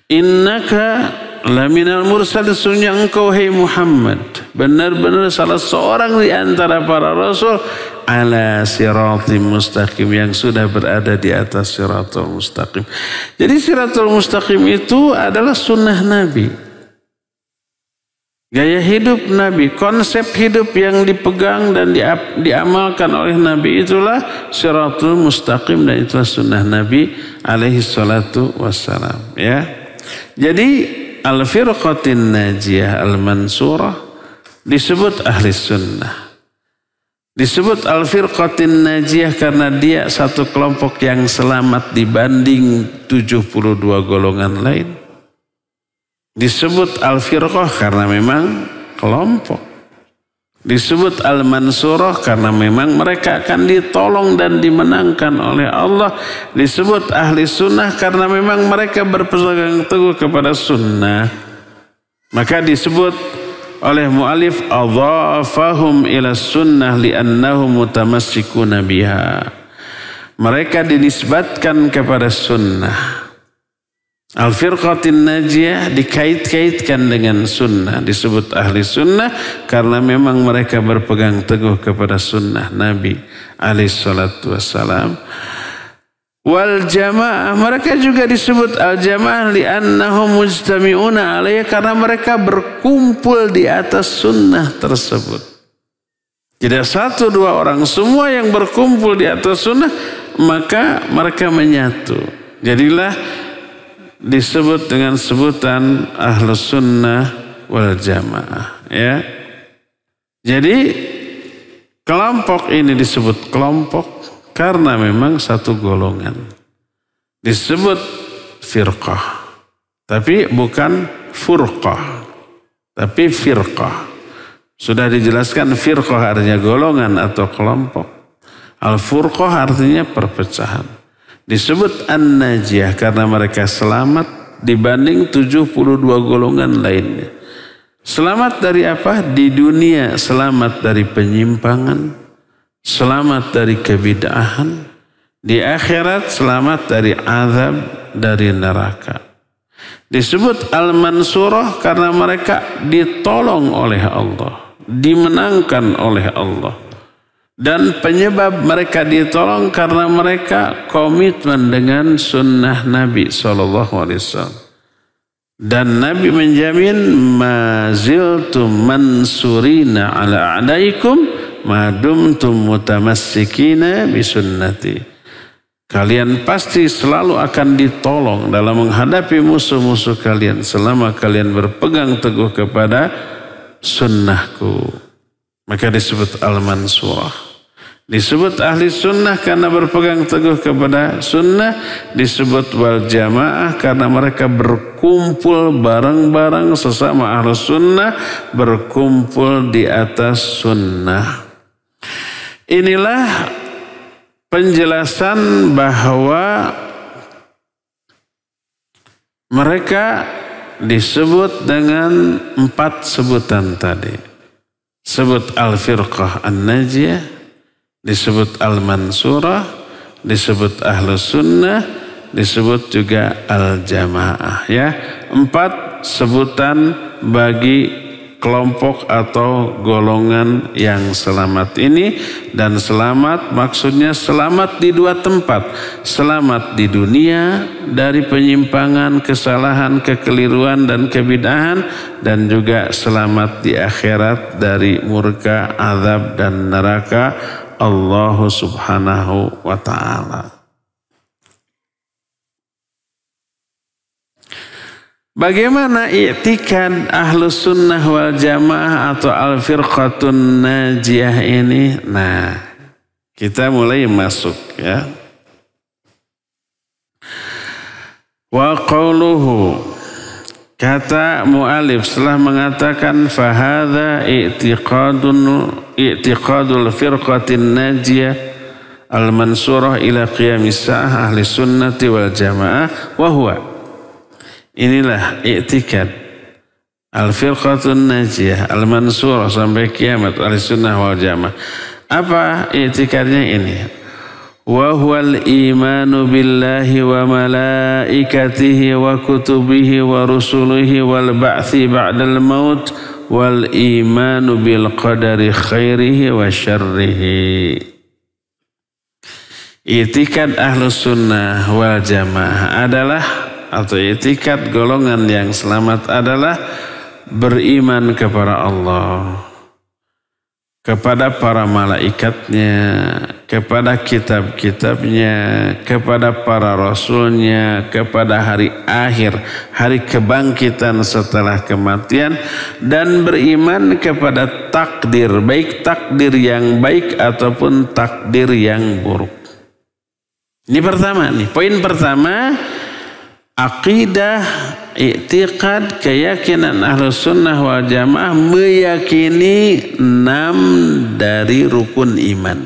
Innaka laminal mursal, sesungguhnya engkau hai Muhammad benar-benar salah seorang di antara para rasul ala siratim mustaqim, yang sudah berada di atas siratul mustaqim. Jadi siratul mustaqim itu adalah sunnah Nabi, gaya hidup Nabi, konsep hidup yang dipegang dan diamalkan oleh Nabi, itulah siratul mustaqim dan itulah sunnah Nabi alaihi salatu wassalam ya. Jadi al-firqatin najiyah al-mansurah disebut ahli sunnah. Disebut al-firqatin najiyah karena dia satu kelompok yang selamat dibanding 72 golongan lain. Disebut al-firqah karena memang kelompok. Disebut al-mansurah karena memang mereka akan ditolong dan dimenangkan oleh Allah. Disebut ahli sunnah karena memang mereka berpegang teguh kepada sunnah. Maka disebut oleh mu'alif adhafahum ila sunnah li'annahum mutamassikuna biha. Mereka dinisbatkan kepada sunnah. Al-firqatin najiyah dikait-kaitkan dengan sunnah, disebut ahli sunnah karena memang mereka berpegang teguh kepada sunnah Nabi alaihi salatu wassalam. Wal jamaah, mereka juga disebut al-jamaah li'annahum mujtami'una alaihi, karena mereka berkumpul di atas sunnah tersebut. Tidak satu dua orang, semua yang berkumpul di atas sunnah maka mereka menyatu. Jadilah disebut dengan sebutan ahlus sunnah wal jamaah ya. Jadi kelompok ini disebut kelompok karena memang satu golongan. Disebut firqah, tapi bukan furqah, tapi firqah. Sudah dijelaskan firqah artinya golongan atau kelompok. Al-furqah artinya perpecahan. Disebut an-najiyah karena mereka selamat dibanding 72 golongan lainnya. Selamat dari apa? Di dunia selamat dari penyimpangan, selamat dari kebid'ahan. Di akhirat selamat dari azab dari neraka. Disebut al-mansurah karena mereka ditolong oleh Allah, dimenangkan oleh Allah. Dan penyebab mereka ditolong karena mereka komitmen dengan sunnah Nabi SAW. Dan Nabi menjamin maziltum mansurina ala a'daikum madumtum mutamassikina bisunnati. Kalian pasti selalu akan ditolong dalam menghadapi musuh-musuh kalian selama kalian berpegang teguh kepada sunnahku. Maka disebut al-mansurah. Disebut ahli sunnah karena berpegang teguh kepada sunnah. Disebut wal jamaah karena mereka berkumpul bareng-bareng sesama ahli sunnah, berkumpul di atas sunnah. Inilah penjelasan bahwa mereka disebut dengan 4 sebutan tadi. Sebut al-firqah an-najiyah, disebut al-mansurah, disebut ahlus sunnah, disebut juga al-jamaah. Ya, 4 sebutan bagi kelompok atau golongan yang selamat ini. Dan selamat maksudnya selamat di 2 tempat. Selamat di dunia dari penyimpangan, kesalahan, kekeliruan dan kebid'ahan, dan juga selamat di akhirat dari murka, azab dan neraka Allah Subhanahu wa ta'ala. Bagaimana i'tikad ahlus sunnah wal jamaah atau al-firqatun najiyah ini? Nah, kita mulai masuk ya. Wa qawluhu, kata mu'alif setelah mengatakan fahadha i'tiqadul firqatin najiyah al-mansurah ila qiyamis sa'ah ahli sunnati wal jamaah wa huwa. Inilah i'tikad al-firqatun najiyah al-mansurah sampai kiamat ahli sunnah wal jamaah. Apa i'tikadnya ini? Wa huwal imanu billahi wa malaikatihi wa kutubihi wa rusulihi wal ba'thi ba'dal maut wal imanu bil qadari khairihi wa syarrihi. I'tikad ahlus sunnah wal jamaah adalah, atau i'tikad golongan yang selamat adalah beriman kepada Allah, kepada para malaikatnya, kepada kitab-kitabnya, kepada para rasulnya, kepada hari akhir, hari kebangkitan setelah kematian, dan beriman kepada takdir, baik takdir yang baik ataupun takdir yang buruk. Ini pertama nih, poin pertama, aqidah, i'tiqad, keyakinan ahlus sunnah wal jamaah meyakini 6 dari rukun iman.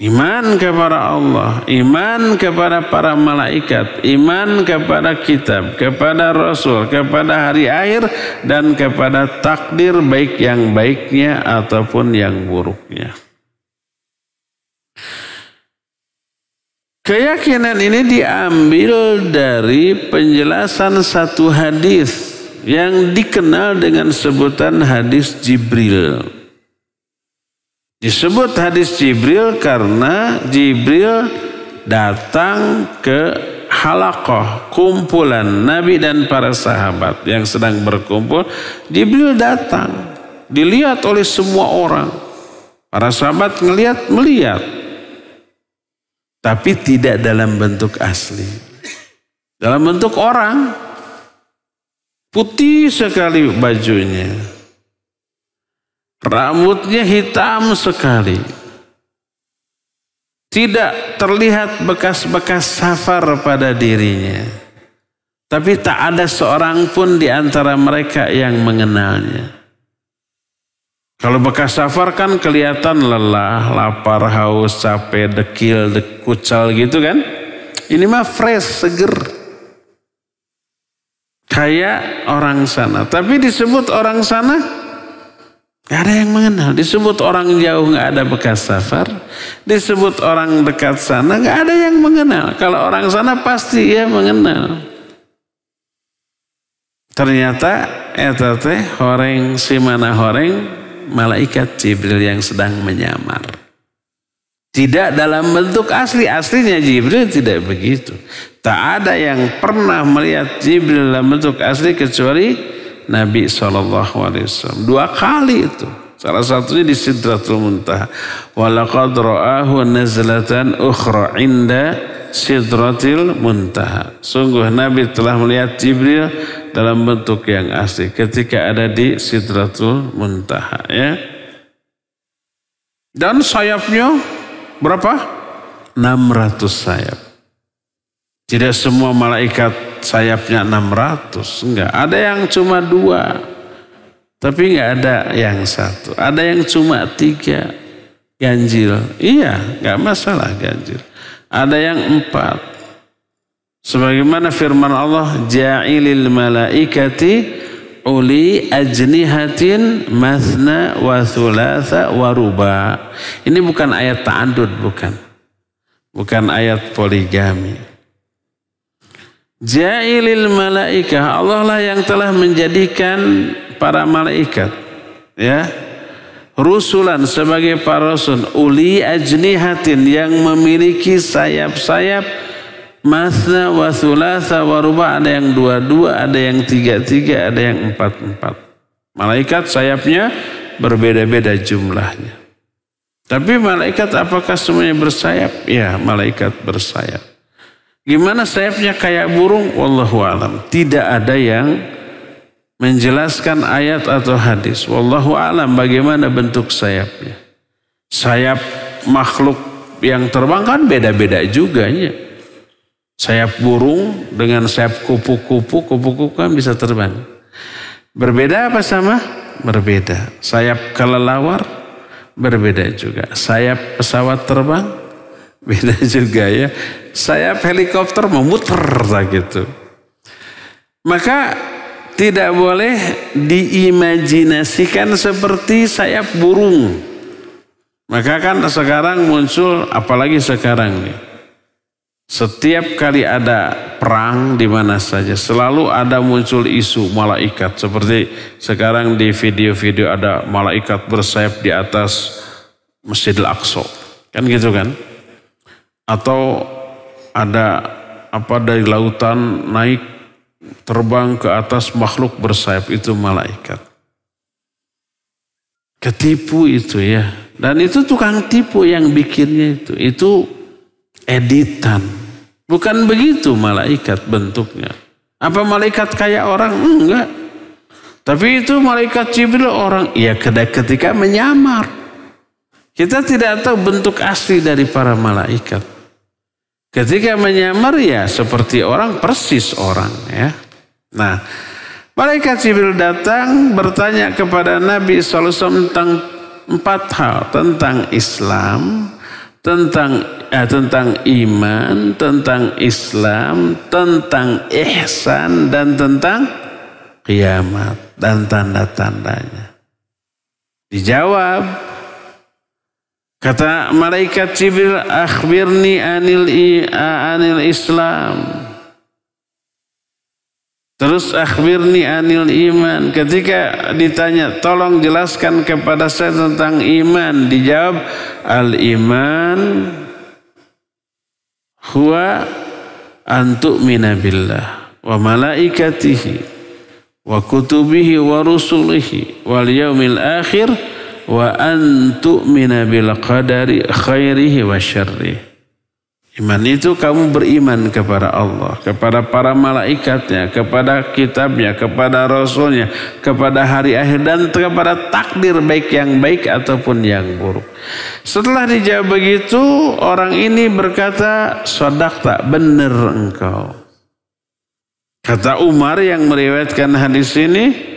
Iman kepada Allah, iman kepada para malaikat, iman kepada kitab, kepada rasul, kepada hari akhir, dan kepada takdir baik yang baiknya ataupun yang buruknya. Keyakinan ini diambil dari penjelasan satu hadis yang dikenal dengan sebutan hadis Jibril. Disebut hadis Jibril karena Jibril datang ke halaqah, kumpulan Nabi dan para sahabat yang sedang berkumpul. Jibril datang, dilihat oleh semua orang. Para sahabat melihat. Tapi tidak dalam bentuk asli. Dalam bentuk orang. Putih sekali bajunya. Rambutnya hitam sekali. Tidak terlihat bekas-bekas safar pada dirinya. Tapi tak ada seorang pun di antara mereka yang mengenalnya. Kalau bekas safar kan kelihatan lelah, lapar, haus, capek, dekil, kucal gitu kan. Ini mah fresh, seger. kayak orang sana. Tapi disebut orang sana, gak ada yang mengenal. Disebut orang jauh, gak ada bekas safar. Disebut orang dekat sana, gak ada yang mengenal. Kalau orang sana pasti ia mengenal. Ternyata eta teh horeng si mana horeng malaikat Jibril yang sedang menyamar. Tidak dalam bentuk asli. Aslinya Jibril tidak begitu. Tak ada yang pernah melihat Jibril dalam bentuk asli kecuali Nabi SAW. 2 kali itu. Salah satunya di Sidratul Muntaha. Walaqad ra'ahu nazlatan ukhra inda Sidratil Muntaha. Sungguh Nabi telah melihat Jibril dalam bentuk yang asli ketika ada di Sidratul Muntaha, ya. Dan sayapnya berapa? 600 sayap. Tidak semua malaikat sayapnya 600, enggak. Ada yang cuma 2, tapi enggak ada yang 1. Ada yang cuma 3, ganjil. Iya, enggak masalah ganjil. Ada yang 4. Sebagaimana firman Allah, ja'ilil malaikati uli ajnihatin mathna wa thulatha wa ruba. Ini bukan ayat ta'adud, bukan. Bukan ayat poligami. Ja'ilil malaikah, Allah lah yang telah menjadikan para malaikat, ya, rusulan sebagai para rasul, uli ajnihatin yang memiliki sayap-sayap, masna wa thulatha wa ruba, ada yang 2-2, ada yang 3-3, ada yang 4-4. Malaikat sayapnya berbeda-beda jumlahnya. Tapi malaikat apakah semuanya bersayap? Ya, malaikat bersayap. Gimana sayapnya kayak burung? Wallahu a'lam. Tidak ada yang menjelaskan ayat atau hadis. Wallahu a'lam bagaimana bentuk sayapnya. Sayap makhluk yang terbang kan beda-beda juga ya. Sayap burung dengan sayap kupu-kupu kan bisa terbang. Berbeda apa sama? Berbeda. Sayap kelelawar berbeda juga. Sayap pesawat terbang beda juga ya. Sayap helikopter memutar gitu. Maka tidak boleh diimajinasikan seperti sayap burung. Maka kan sekarang muncul, apalagi sekarang nih, setiap kali ada perang di mana saja selalu ada muncul isu malaikat. Seperti sekarang di video-video ada malaikat bersayap di atas Masjidil Aqsa. Kan gitu kan? Atau ada apa dari lautan naik terbang ke atas makhluk bersayap, itu malaikat. Ketipu itu ya. Dan itu tukang tipu yang bikinnya itu editan. Bukan begitu malaikat bentuknya. Apa malaikat kayak orang? Enggak. Tapi itu malaikat Jibril orang. Ya ketika menyamar. Kita tidak tahu bentuk asli dari para malaikat. Ketika menyamar ya seperti orang, persis orang ya. Nah, malaikat Jibril datang bertanya kepada Nabi SAW tentang 4 hal. Tentang Islam, tentang iman, tentang Islam, tentang ihsan, dan tentang kiamat dan tanda-tandanya. Dijawab. Kata malaikat Jibril, akhbirni anil Islam. Terus akhbirni anil iman. Ketika ditanya, tolong jelaskan kepada saya tentang iman. Dijawab, al-iman huwa an tu'mina billah wa malaikatihi wa kutubihi wa rusulihi wal yaumil akhir wa an tu'mina bil qadari khairihi wa syarrihi. Iman itu kamu beriman kepada Allah, kepada para malaikatnya, kepada kitabnya, kepada rasulnya, kepada hari akhir, dan kepada takdir baik yang baik ataupun yang buruk. Setelah dijawab begitu, orang ini berkata, shadaqta, benar engkau. Kata Umar yang meriwayatkan hadis ini,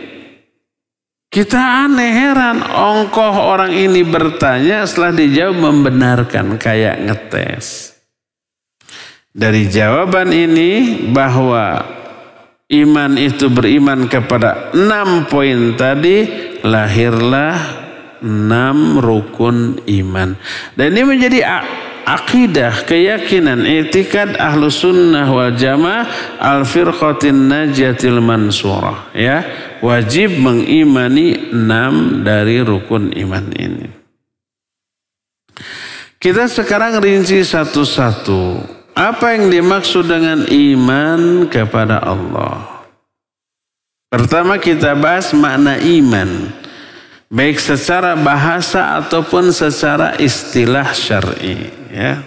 kita aneh, heran, ongkoh orang ini bertanya, setelah dijawab membenarkan, kayak ngetes. Dari jawaban ini bahwa iman itu beriman kepada 6 poin tadi, lahirlah 6 rukun iman. Dan ini menjadi akidah, keyakinan, i'tikad ahlu sunnah wal jamaah al-firqatin najiyatil mansurah. Ya, wajib mengimani 6 dari rukun iman ini. Kita sekarang rinci satu-satu. Apa yang dimaksud dengan iman kepada Allah? Pertama kita bahas makna iman, baik secara bahasa ataupun secara istilah syar'i. Ya.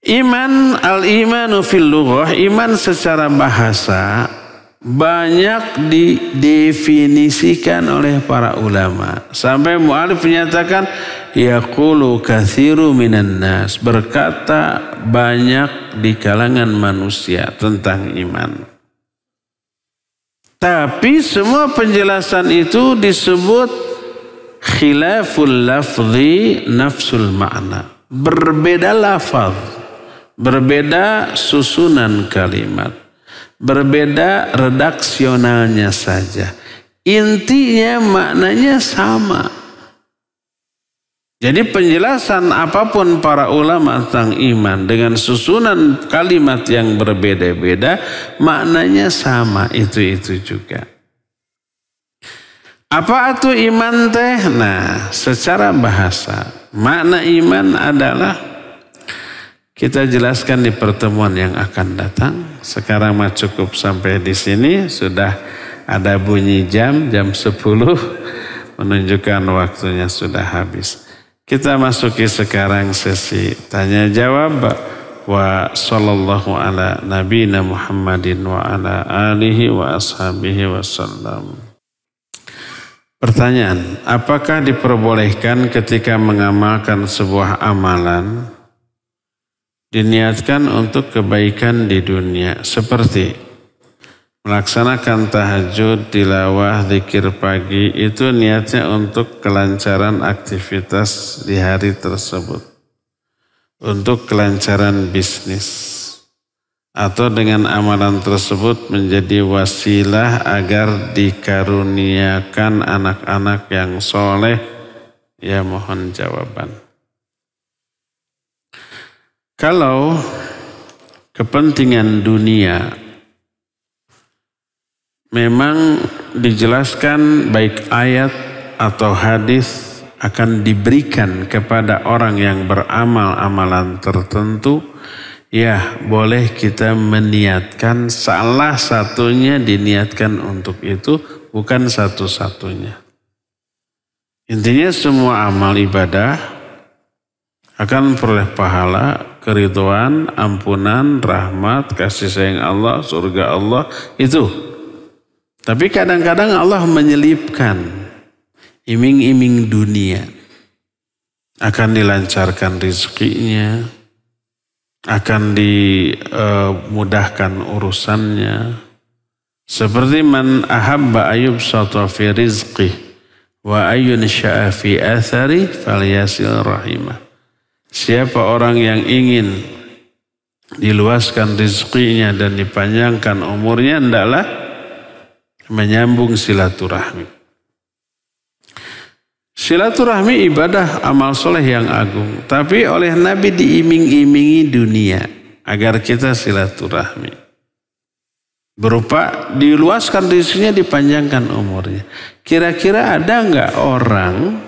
Iman, al-imanu fil lughah, iman secara bahasa banyak didefinisikan oleh para ulama. Sampai mu'alif menyatakan yaqulu katsiru minan nas, berkata banyak di kalangan manusia tentang iman. Tapi semua penjelasan itu disebut khilaful lafzi nafsul ma'na. Berbeda lafaz, berbeda susunan kalimat, berbeda redaksionalnya saja. Intinya maknanya sama. Jadi penjelasan apapun para ulama tentang iman dengan susunan kalimat yang berbeda-beda, maknanya sama, itu juga. Apa itu iman teh? Nah, secara bahasa, makna iman adalah, kita jelaskan di pertemuan yang akan datang. Sekarang mah cukup sampai di sini. Sudah ada bunyi jam 10 menunjukkan waktunya sudah habis. Kita masuki sekarang sesi tanya jawab. Wa sallallahu ala nabiyina Muhammadin wa ala alihi wa ashabihi wasallam. Pertanyaan, apakah diperbolehkan ketika mengamalkan sebuah amalan diniatkan untuk kebaikan di dunia, seperti melaksanakan tahajud, tilawah, zikir pagi, itu niatnya untuk kelancaran aktivitas di hari tersebut, untuk kelancaran bisnis, atau dengan amalan tersebut menjadi wasilah agar dikaruniakan anak-anak yang soleh? Ya, mohon jawaban. Kalau kepentingan dunia memang dijelaskan baik ayat atau hadis akan diberikan kepada orang yang beramal amalan tertentu, ya boleh kita meniatkan, salah satunya diniatkan untuk itu, bukan satu-satunya. Intinya semua amal ibadah akan memperoleh pahala, keridhaan, ampunan, rahmat, kasih sayang Allah, surga Allah, itu. Tapi kadang-kadang Allah menyelipkan iming-iming dunia. Akan dilancarkan rezekinya, akan dimudahkan urusannya. Seperti man ahabba ayub sata fi rizqih wa ayun sya'a fi athari falyasil rahimah. Siapa orang yang ingin diluaskan rezekinya dan dipanjangkan umurnya, hendaklah menyambung silaturahmi. Silaturahmi ibadah amal soleh yang agung, tapi oleh Nabi diiming-imingi dunia agar kita silaturahmi. Berupa diluaskan rezekinya, dipanjangkan umurnya. Kira-kira ada enggak orang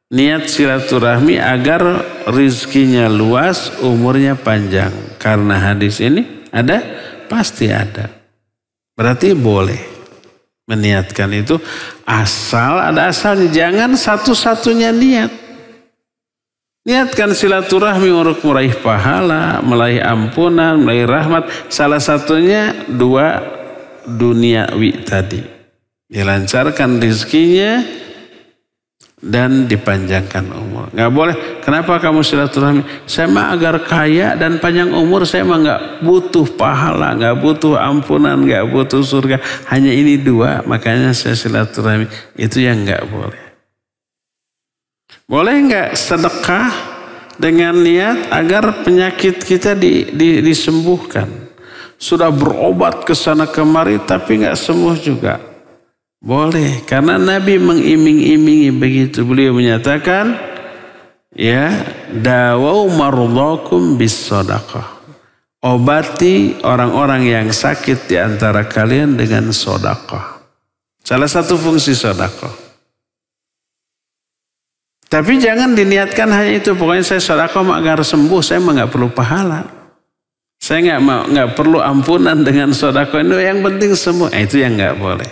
niat silaturahmi agar rizkinya luas, umurnya panjang? Karena hadis ini ada, pasti ada. Berarti boleh meniatkan itu, asal ada asalnya. Jangan satu-satunya niat. Niatkan silaturahmi untuk meraih pahala, meraih ampunan, meraih rahmat. Salah satunya 2 duniawi tadi. Dilancarkan rizkinya dan dipanjangkan umur. Nggak boleh. Kenapa kamu silaturahmi? Saya mah agar kaya dan panjang umur. Saya mah nggak butuh pahala, nggak butuh ampunan, nggak butuh surga. Hanya ini 2, makanya saya silaturahmi. Itu yang nggak boleh. Boleh nggak sedekah dengan niat agar penyakit kita disembuhkan? sudah berobat ke sana kemari tapi nggak sembuh juga. Boleh, karena Nabi mengiming-imingi begitu. Beliau menyatakan, ya, dawau mardhakum bis sadaqah. Obati orang-orang yang sakit di antara kalian dengan sedekah. Salah satu fungsi sedekah. Tapi jangan diniatkan hanya itu. Pokoknya saya sedekah agar sembuh, saya mah nggak perlu pahala. Saya nggak perlu ampunan dengan sedekah. Yang penting sembuh. Itu yang nggak boleh.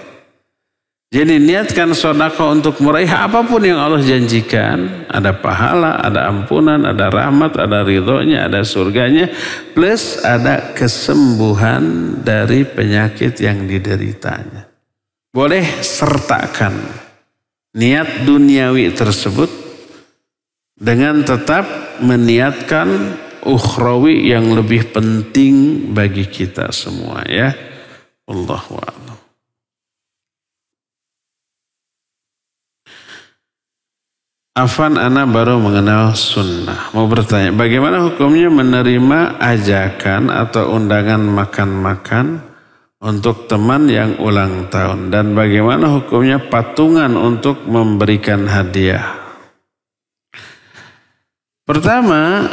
Jadi niatkan sedekah untuk meraih apapun yang Allah janjikan. Ada pahala, ada ampunan, ada rahmat, ada ridhonya, ada surganya. Plus ada kesembuhan dari penyakit yang dideritanya. Boleh sertakan niat duniawi tersebut dengan tetap meniatkan ukhrawi yang lebih penting bagi kita semua, ya. Wallahu a'lam. Afan, ana baru mengenal sunnah. Mau bertanya, bagaimana hukumnya menerima ajakan atau undangan makan-makan untuk teman yang ulang tahun? Dan bagaimana hukumnya patungan untuk memberikan hadiah? Pertama,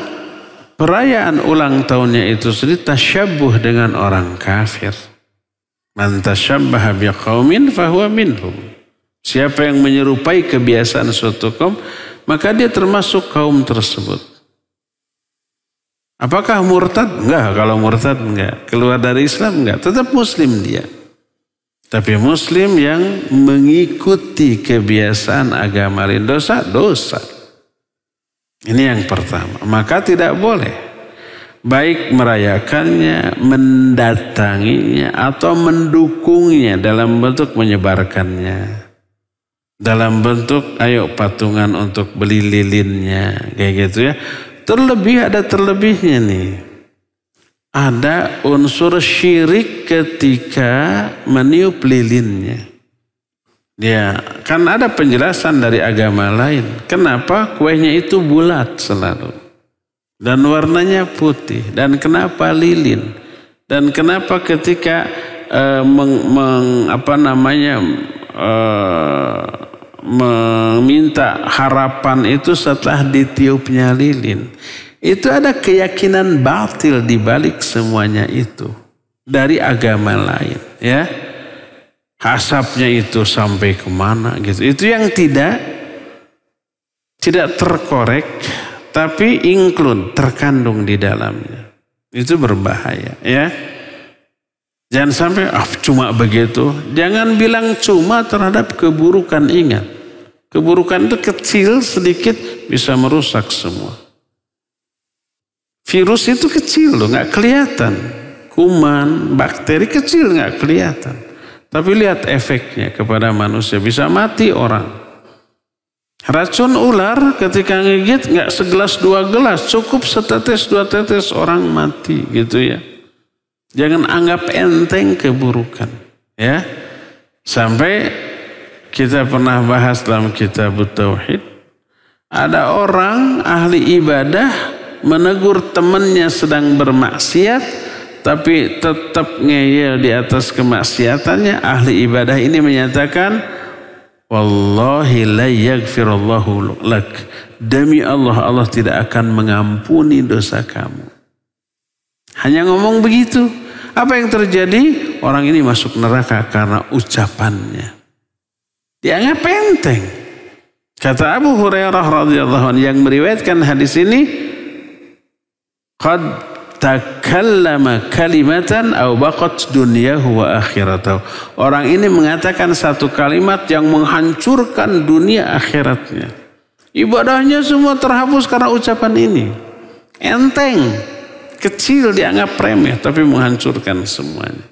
perayaan ulang tahunnya itu sendiri tasyabbuh dengan orang kafir. Man tasyabbaha biqaumin fahuwa minhum. Siapa yang menyerupai kebiasaan suatu kaum, maka dia termasuk kaum tersebut. Apakah murtad? Enggak, kalau murtad enggak. Keluar dari Islam enggak, tetap muslim dia. Tapi muslim yang mengikuti kebiasaan agama lain, dosa. Ini yang pertama. Maka tidak boleh baik merayakannya, mendatanginya, atau mendukungnya dalam bentuk menyebarkannya. Dalam bentuk ayo patungan untuk beli lilinnya, kayak gitu ya. Terlebih ada terlebihnya nih. Ada unsur syirik ketika meniup lilinnya. Dia kan ada penjelasan dari agama lain. Kenapa kuenya itu bulat selalu dan warnanya putih, dan kenapa lilin, dan kenapa ketika meminta harapan itu setelah ditiupnya lilin. Itu ada keyakinan batil di balik semuanya itu dari agama lain, ya. Asapnya itu sampai kemana gitu. Itu yang tidak terkorek, tapi include, terkandung di dalamnya. Itu berbahaya, ya. Jangan sampai cuma begitu. Jangan bilang cuma terhadap keburukan. Ingat, keburukan itu kecil sedikit bisa merusak semua. Virus itu kecil loh, nggak kelihatan. Kuman, bakteri kecil nggak kelihatan. Tapi lihat efeknya kepada manusia, bisa mati orang. Racun ular ketika ngigit nggak segelas dua gelas, cukup setetes dua tetes orang mati gitu ya. Jangan anggap enteng keburukan, ya. Sampai kita pernah bahas dalam kitab Tauhid, ada orang ahli ibadah menegur temannya sedang bermaksiat, tapi tetap ngeyel di atas kemaksiatannya. Ahli ibadah ini menyatakan, wallahi la yaghfirullahu lak. Demi Allah, Allah tidak akan mengampuni dosa kamu. Hanya ngomong begitu. Apa yang terjadi? Orang ini masuk neraka karena ucapannya. Dianggap enteng. Kata Abu Hurairah radhiyallahu anhu yang meriwayatkan hadis ini, qad takallama kalimatan aw baqat dunyahu wa akhiratahu. Orang ini mengatakan satu kalimat yang menghancurkan dunia akhiratnya. Ibadahnya semua terhapus karena ucapan ini. Enteng. Kecil, dianggap remeh, tapi menghancurkan semuanya.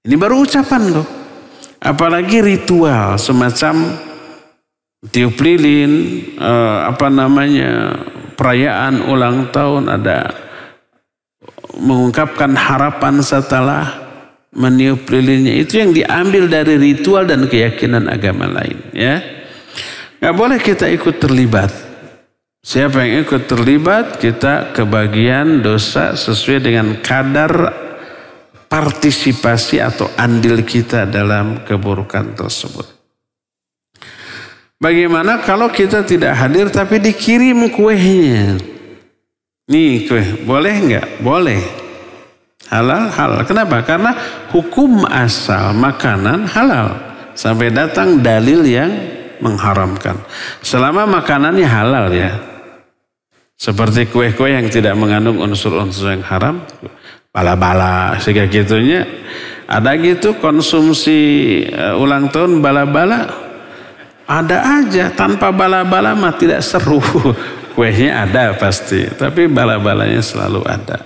Ini baru ucapan loh. Apalagi ritual semacam tiup lilin, perayaan ulang tahun, ada mengungkapkan harapan setelah meniup lilinnya. Itu yang diambil dari ritual dan keyakinan agama lain, ya. Gak boleh kita ikut terlibat. Siapa yang ikut terlibat, kita kebagian dosa sesuai dengan kadar partisipasi atau andil kita dalam keburukan tersebut. Bagaimana kalau kita tidak hadir tapi dikirim kuenya? Nih kue, boleh nggak? Boleh. Halal, halal. Kenapa? Karena hukum asal makanan halal. Sampai datang dalil yang mengharamkan. Selama makanannya halal ya. Seperti kue-kue yang tidak mengandung unsur-unsur yang haram. Bala-bala, sehingga gitunya. Ada gitu konsumsi ulang tahun bala-bala. Ada aja, tanpa bala-bala mah tidak seru. Kuenya ada pasti, tapi bala-balanya selalu ada.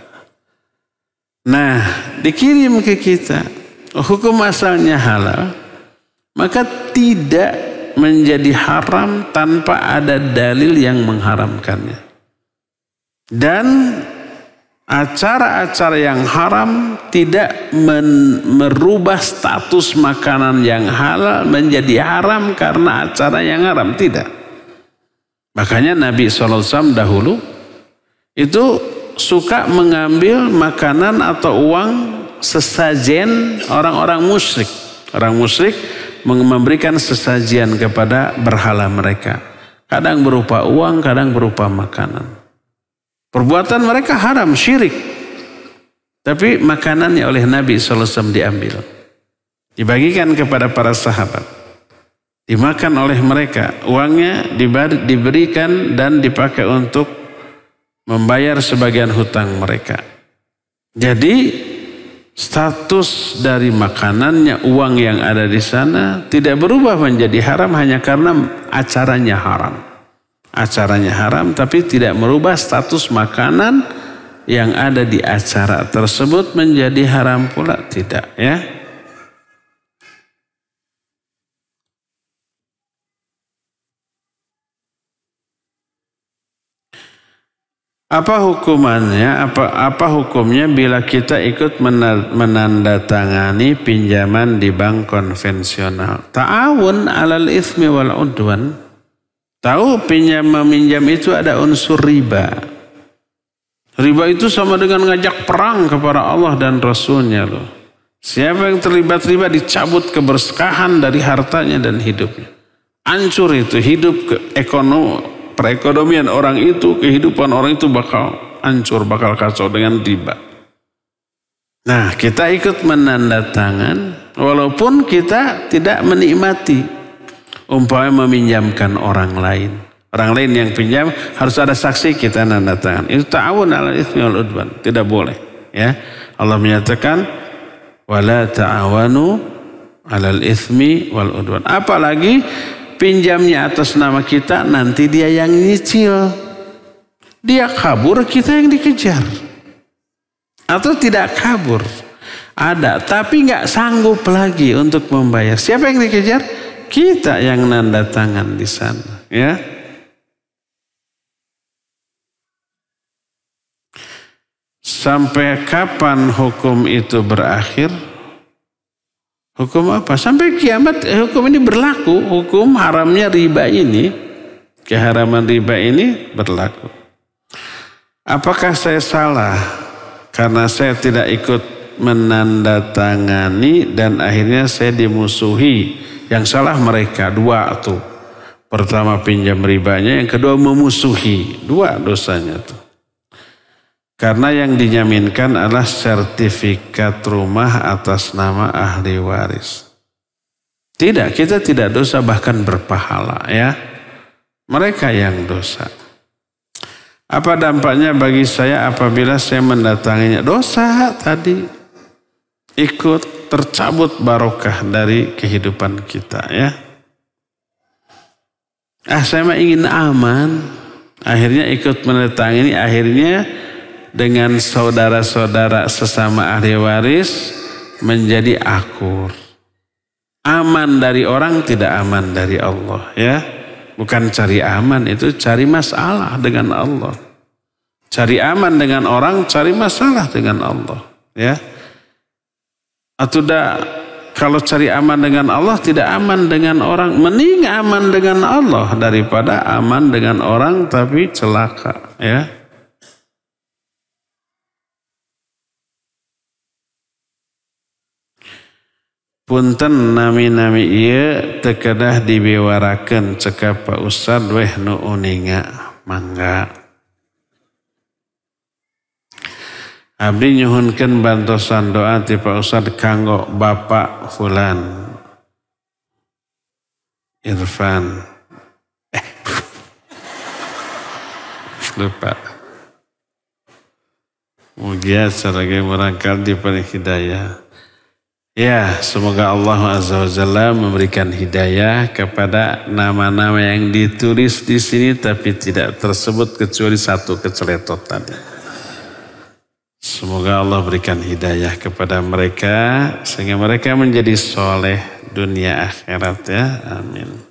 Nah, dikirim ke kita, hukum asalnya halal, maka tidak menjadi haram tanpa ada dalil yang mengharamkannya. Dan acara-acara yang haram tidak merubah status makanan yang halal menjadi haram karena acara yang haram, tidak. Makanya Nabi SAW dahulu itu suka mengambil makanan atau uang sesajen orang-orang musyrik. Orang musyrik memberikan sesajian kepada berhala mereka. Kadang berupa uang, kadang berupa makanan. Perbuatan mereka haram, syirik. Tapi makanannya oleh Nabi SAW diambil. Dibagikan kepada para sahabat. Dimakan oleh mereka. Uangnya diberikan dan dipakai untuk membayar sebagian hutang mereka. Jadi status dari makanannya, uang yang ada di sana tidak berubah menjadi haram hanya karena acaranya haram. Acaranya haram tapi tidak merubah status makanan yang ada di acara tersebut menjadi haram pula, tidak ya. Apa hukumannya? Apa hukumnya bila kita ikut menandatangani pinjaman di bank konvensional? Ta'awun 'alal itsmi wal 'udwan. Tahu meminjam itu ada unsur riba. Riba itu sama dengan ngajak perang kepada Allah dan Rasulnya loh. Siapa yang terlibat riba dicabut keberkahan dari hartanya dan hidupnya. Hancur itu hidup perekonomian orang itu, kehidupan orang itu bakal hancur, bakal kacau dengan riba. Nah, kita ikut menandatangan walaupun kita tidak menikmati. Umpamanya meminjamkan orang lain. Orang lain yang pinjam harus ada saksi, kita nandatangan. Itu ta'awun 'alal itsmi wal 'udwan. Tidak boleh, ya. Allah menyatakan wala ta'awanu 'alal itsmi wal 'udwan. Apalagi pinjamnya atas nama kita, nanti dia yang nyicil. Dia kabur, kita yang dikejar. Atau tidak kabur. Ada, tapi nggak sanggup lagi untuk membayar. Siapa yang dikejar? Kita yang nanda tangan di sana. Ya. Sampai kapan hukum itu berakhir? Hukum apa? Sampai kiamat hukum ini berlaku. Hukum haramnya riba ini, keharaman riba ini berlaku. Apakah saya salah karena saya tidak ikut menandatangani dan akhirnya saya dimusuhi? Yang salah mereka dua tuh. Pertama pinjam ribanya, yang kedua memusuhi. Dua dosanya tuh. Karena yang dinyaminkan adalah sertifikat rumah atas nama ahli waris. Tidak, kita tidak dosa, bahkan berpahala ya. Mereka yang dosa. Apa dampaknya bagi saya apabila saya mendatanginya? Dosa tadi. Ikut tercabut barokah dari kehidupan kita ya. Saya mah ingin aman. Akhirnya ikut mendatangi, akhirnya dengan saudara-saudara sesama ahli waris menjadi akur. Aman dari orang, tidak aman dari Allah ya. Bukan cari aman, itu cari masalah dengan Allah. Cari aman dengan orang, cari masalah dengan Allah ya. Atau kalau cari aman dengan Allah tidak aman dengan orang, mending aman dengan Allah daripada aman dengan orang tapi celaka ya. punten nami-nami ieu teu kedah dibewarakeun cekap Pak Ustad weh nu uninga mangga. Abdi nyuhunkeun bantosan doa ti Pak Ustad kanggo Bapak Fulan Irfan. Lupa. Mugia sareng merangkal diberi hidayah. Ya, semoga Allah Azza wa Jalla memberikan hidayah kepada nama-nama yang ditulis di sini tapi tidak tersebut kecuali satu keceletot tadi. Semoga Allah berikan hidayah kepada mereka sehingga mereka menjadi soleh dunia akhirat ya. Amin.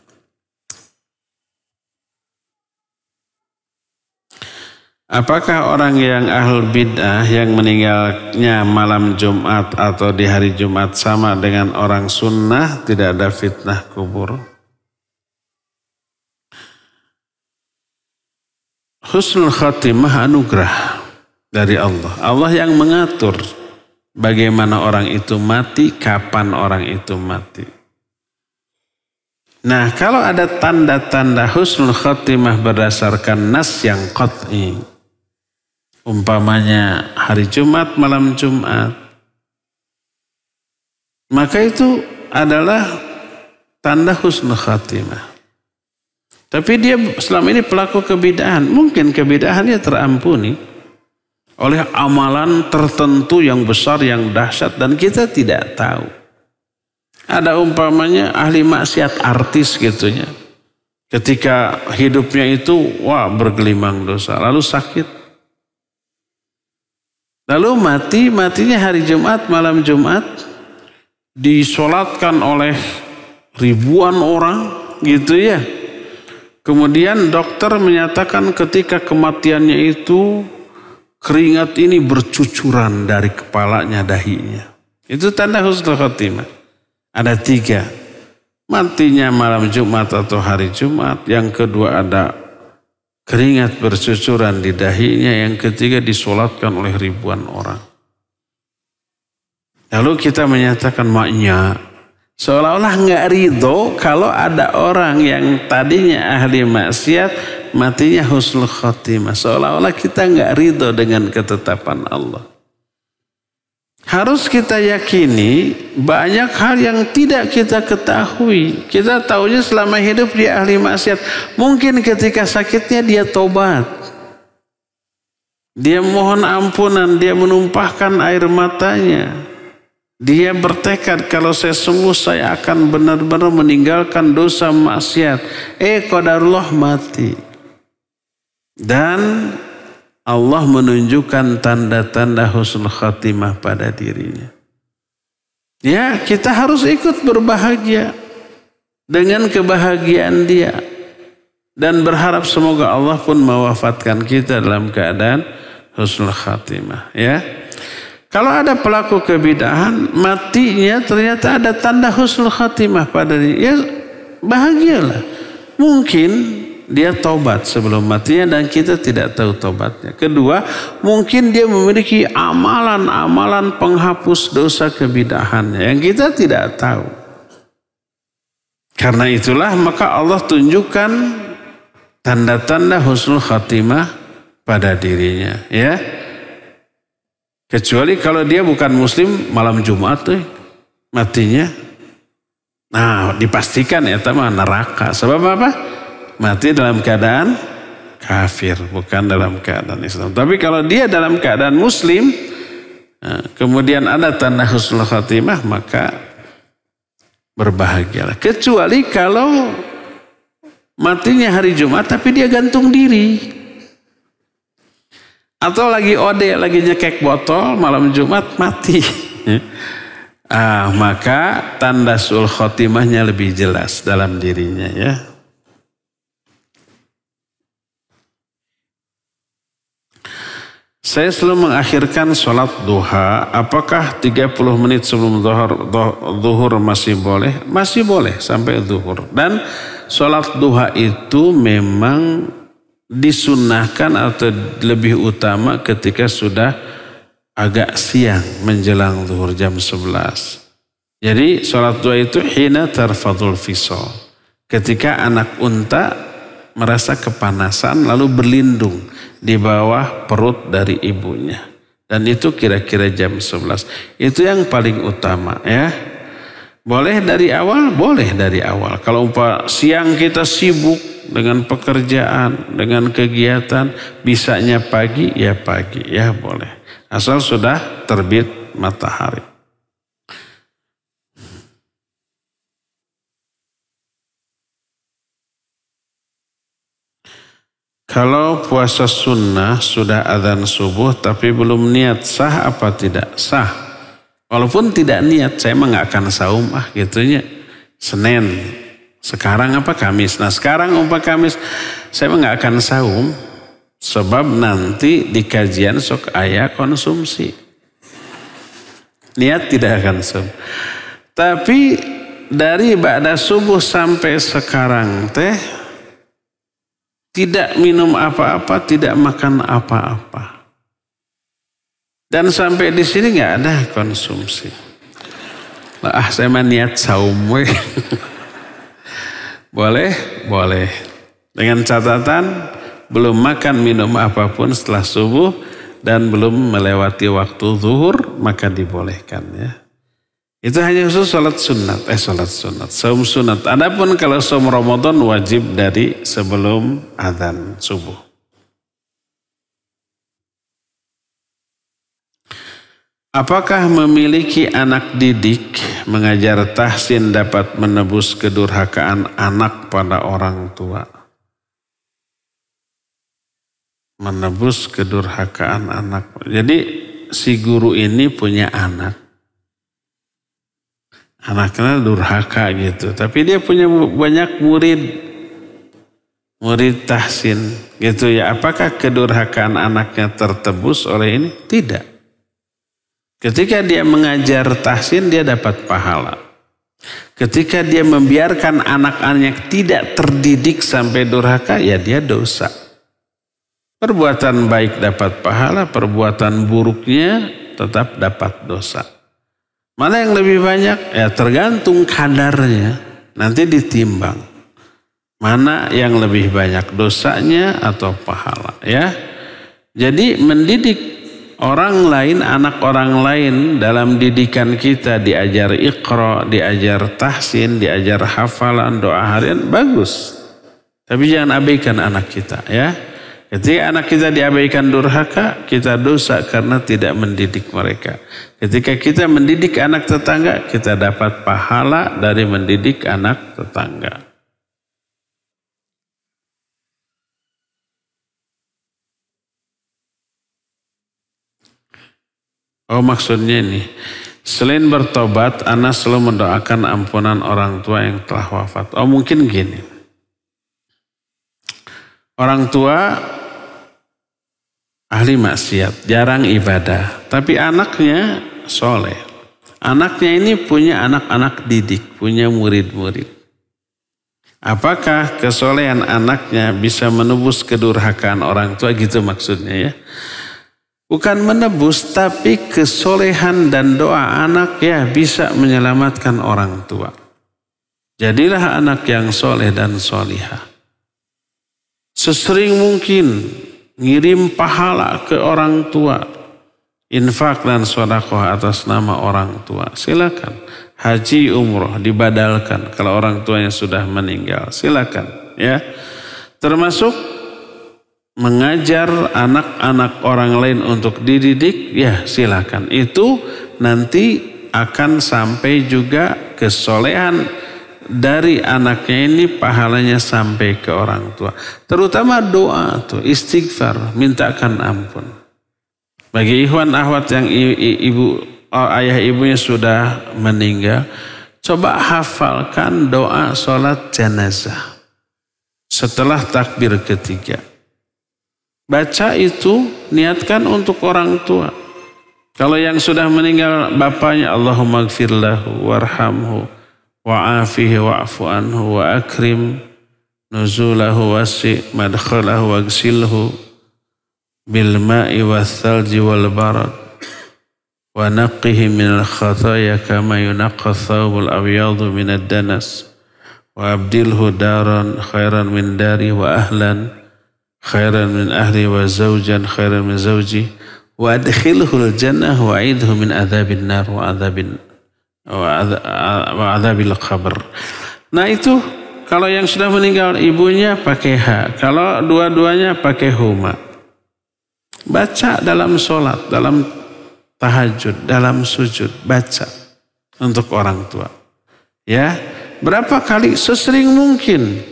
Apakah orang yang ahlul bid'ah yang meninggalnya malam Jumat atau di hari Jumat sama dengan orang sunnah, tidak ada fitnah kubur? Husnul khatimah anugerah dari Allah. Allah yang mengatur bagaimana orang itu mati, kapan orang itu mati. Nah, kalau ada tanda-tanda husnul khatimah berdasarkan nas yang qat'i, umpamanya hari Jumat, malam Jumat, maka itu adalah tanda husnul khatimah. Tapi dia selama ini pelaku kebid'ahan, mungkin kebid'ahannya terampuni oleh amalan tertentu yang besar, yang dahsyat dan kita tidak tahu. Ada umpamanya ahli maksiat artis gitunya. Ketika hidupnya itu bergelimang dosa, lalu sakit. Lalu matinya hari Jumat, malam Jumat, disolatkan oleh ribuan orang gitu ya. Kemudian dokter menyatakan ketika kematiannya itu keringat ini bercucuran dari kepalanya, dahinya. Itu tanda husnul khatimah. Ada 3. Matinya malam Jumat atau hari Jumat. Yang kedua ada keringat bercucuran di dahinya. Yang ketiga disolatkan oleh ribuan orang. Lalu kita menyatakan maknya seolah-olah nggak ridho kalau ada orang yang tadinya ahli maksiat matinya husnul khatimah. Seolah-olah kita nggak ridho dengan ketetapan Allah. Harus kita yakini banyak hal yang tidak kita ketahui. Kita tahunya selama hidup dia ahli maksiat. Mungkin ketika sakitnya dia tobat. Dia mohon ampunan, dia menumpahkan air matanya. Dia bertekad kalau saya sembuh saya akan benar-benar meninggalkan dosa maksiat. Qadarullah mati. Dan Allah menunjukkan tanda-tanda husnul khatimah pada dirinya. Ya, kita harus ikut berbahagia dengan kebahagiaan dia. Dan berharap semoga Allah pun mewafatkan kita dalam keadaan husnul khatimah. Ya. Kalau ada pelaku kebid'ahan, matinya ternyata ada tanda husnul khatimah pada dirinya. Ya, bahagialah. Mungkin dia tobat sebelum matinya dan kita tidak tahu tobatnya. Kedua, mungkin dia memiliki amalan-amalan penghapus dosa kebid'ahannya yang kita tidak tahu. Karena itulah maka Allah tunjukkan tanda-tanda husnul khatimah pada dirinya. Ya. Kecuali kalau dia bukan muslim malam Jumat matinya. Nah, dipastikan ya teman neraka. Sebab apa? Mati dalam keadaan kafir, bukan dalam keadaan Islam. Tapi kalau dia dalam keadaan muslim, kemudian ada tanda husnul khatimah, maka berbahagialah. Kecuali kalau matinya hari Jumat, tapi dia gantung diri. Atau lagi ode, lagi nyekek botol, malam Jumat mati. Maka tanda husnul khatimahnya lebih jelas dalam dirinya ya. Saya selalu mengakhirkan sholat duha. Apakah 30 menit sebelum zuhur masih boleh? Masih boleh sampai zuhur. Dan sholat duha itu memang disunnahkan atau lebih utama ketika sudah agak siang menjelang zuhur jam 11. Jadi sholat duha itu hina tarfadul fisal. Ketika anak unta merasa kepanasan lalu berlindung di bawah perut dari ibunya. Dan itu kira-kira jam 11. Itu yang paling utama ya. Boleh dari awal? Boleh dari awal. Kalau siang kita sibuk dengan pekerjaan, dengan kegiatan, bisanya pagi, ya pagi. Ya boleh. Asal sudah terbit matahari. Kalau puasa sunnah sudah adzan subuh tapi belum niat, sah apa tidak? Sah. Walaupun tidak niat, saya mah nggak akan saum gitunya. Senin, sekarang apa Kamis? Nah sekarang Kamis, saya mah nggak akan saum. Sebab nanti di kajian sok aya konsumsi. Niat tidak akan saum. Tapi dari ba'da subuh sampai sekarang teh, tidak minum apa-apa, tidak makan apa-apa. Dan sampai di sini nggak ada konsumsi. Saya mah niat saum. Boleh, boleh. Dengan catatan belum makan minum apapun setelah subuh dan belum melewati waktu zuhur, maka dibolehkan ya. Itu hanya khusus sholat sunat, saum sunat. Adapun kalau saum Ramadan wajib dari sebelum adzan subuh. Apakah memiliki anak didik mengajar tahsin dapat menebus kedurhakaan anak pada orang tua? Menebus kedurhakaan anak. Jadi si guru ini punya anak. Anaknya durhaka gitu. Tapi dia punya banyak murid tahsin gitu ya. Apakah kedurhakaan anaknya tertebus oleh ini? Tidak. Ketika dia mengajar tahsin dia dapat pahala. Ketika dia membiarkan anak-anaknya tidak terdidik sampai durhaka, ya dia dosa. Perbuatan baik dapat pahala, perbuatan buruknya tetap dapat dosa. Mana yang lebih banyak? Ya tergantung kadarnya. Nanti ditimbang. Mana yang lebih banyak dosanya atau pahala ya. Jadi mendidik orang lain, anak orang lain dalam didikan kita diajar iqra, diajar tahsin, diajar hafalan, doa harian bagus. Tapi jangan abaikan anak kita ya. Ketika anak kita diabaikan durhaka, kita dosa karena tidak mendidik mereka. Ketika kita mendidik anak tetangga, kita dapat pahala dari mendidik anak tetangga. Oh maksudnya ini, selain bertobat, anak selalu mendoakan ampunan orang tua yang telah wafat. Oh mungkin gini, orang tua ahli maksiat, jarang ibadah. Tapi anaknya soleh. Anaknya ini punya anak-anak didik, punya murid-murid. Apakah kesolehan anaknya bisa menebus kedurhakaan orang tua? Gitu maksudnya ya. Bukan menebus, tapi kesolehan dan doa anak ya bisa menyelamatkan orang tua. Jadilah anak yang soleh dan solihah. Sesering mungkin ngirim pahala ke orang tua, infak dan sedekah atas nama orang tua, silakan. Haji umroh dibadalkan kalau orang tuanya sudah meninggal, silakan ya. Termasuk mengajar anak-anak orang lain untuk dididik, ya silakan. Itu nanti akan sampai juga kesolehan dari anaknya ini, pahalanya sampai ke orang tua. Terutama doa tuh, istighfar, mintakan ampun. Bagi ikhwan akhwat yang ayah ibunya sudah meninggal, coba hafalkan doa sholat jenazah setelah takbir ketiga. Baca itu, niatkan untuk orang tua. Kalau yang sudah meninggal bapaknya, Allahumma gfir lahu warhamhu wa'afihi wa'fu anhu wa akrim nuzulahu wasi' madkhalahu wagsilhu bil ma'i wal thalji wal barad wa naqqihi minal khataaya kama yunaqqa thawbul abyadu minad danas wa abdilhu daran khairan min dari wa ahlan khairan min ahli wa zawjan khairan min zawji wa adkhilhul jannah wa a'idhu min adzabin nar wa adzabil qabr. Nah itu kalau yang sudah meninggal ibunya pakai H, kalau dua-duanya pakai huma. Baca dalam sholat, dalam tahajud, dalam sujud, baca untuk orang tua. Ya, berapa kali? Sesering mungkin.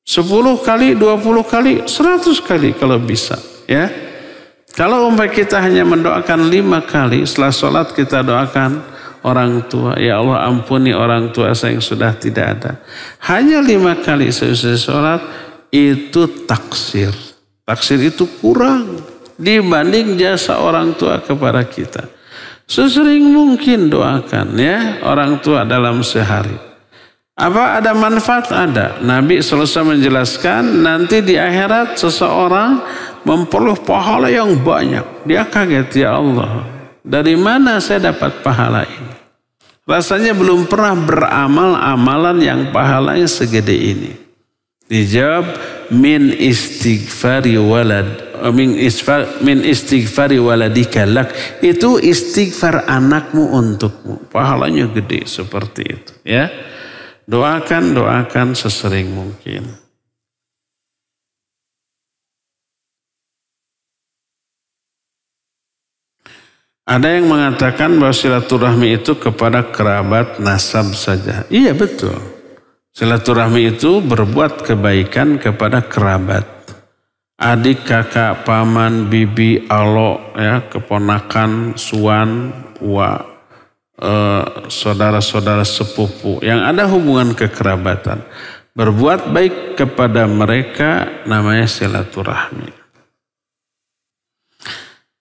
10 kali, 20 kali, 100 kali kalau bisa. Ya, kalau umpamanya kita hanya mendoakan 5 kali setelah sholat kita doakan orang tua, ya Allah ampuni orang tua saya yang sudah tidak ada. Hanya 5 kali seusai sholat itu taksir. Taksir itu kurang dibanding jasa orang tua kepada kita. Sesering mungkin doakan ya orang tua dalam sehari. Apa ada manfaat? Ada. Nabi SAW menjelaskan nanti di akhirat seseorang memperoleh pahala yang banyak. Dia kaget, ya Allah, dari mana saya dapat pahala ini? Rasanya belum pernah beramal amalan yang pahalanya segede ini. Dijawab min istighfari waladika lak. Itu istighfar anakmu untukmu. Pahalanya gede seperti itu. Ya, doakan sesering mungkin. Ada yang mengatakan bahwa silaturahmi itu kepada kerabat nasab saja. Iya betul. Silaturahmi itu berbuat kebaikan kepada kerabat. Adik, kakak, paman, bibi, alo, ya, keponakan, suan, wa, saudara-saudara sepupu yang ada hubungan kekerabatan. Berbuat baik kepada mereka namanya silaturahmi.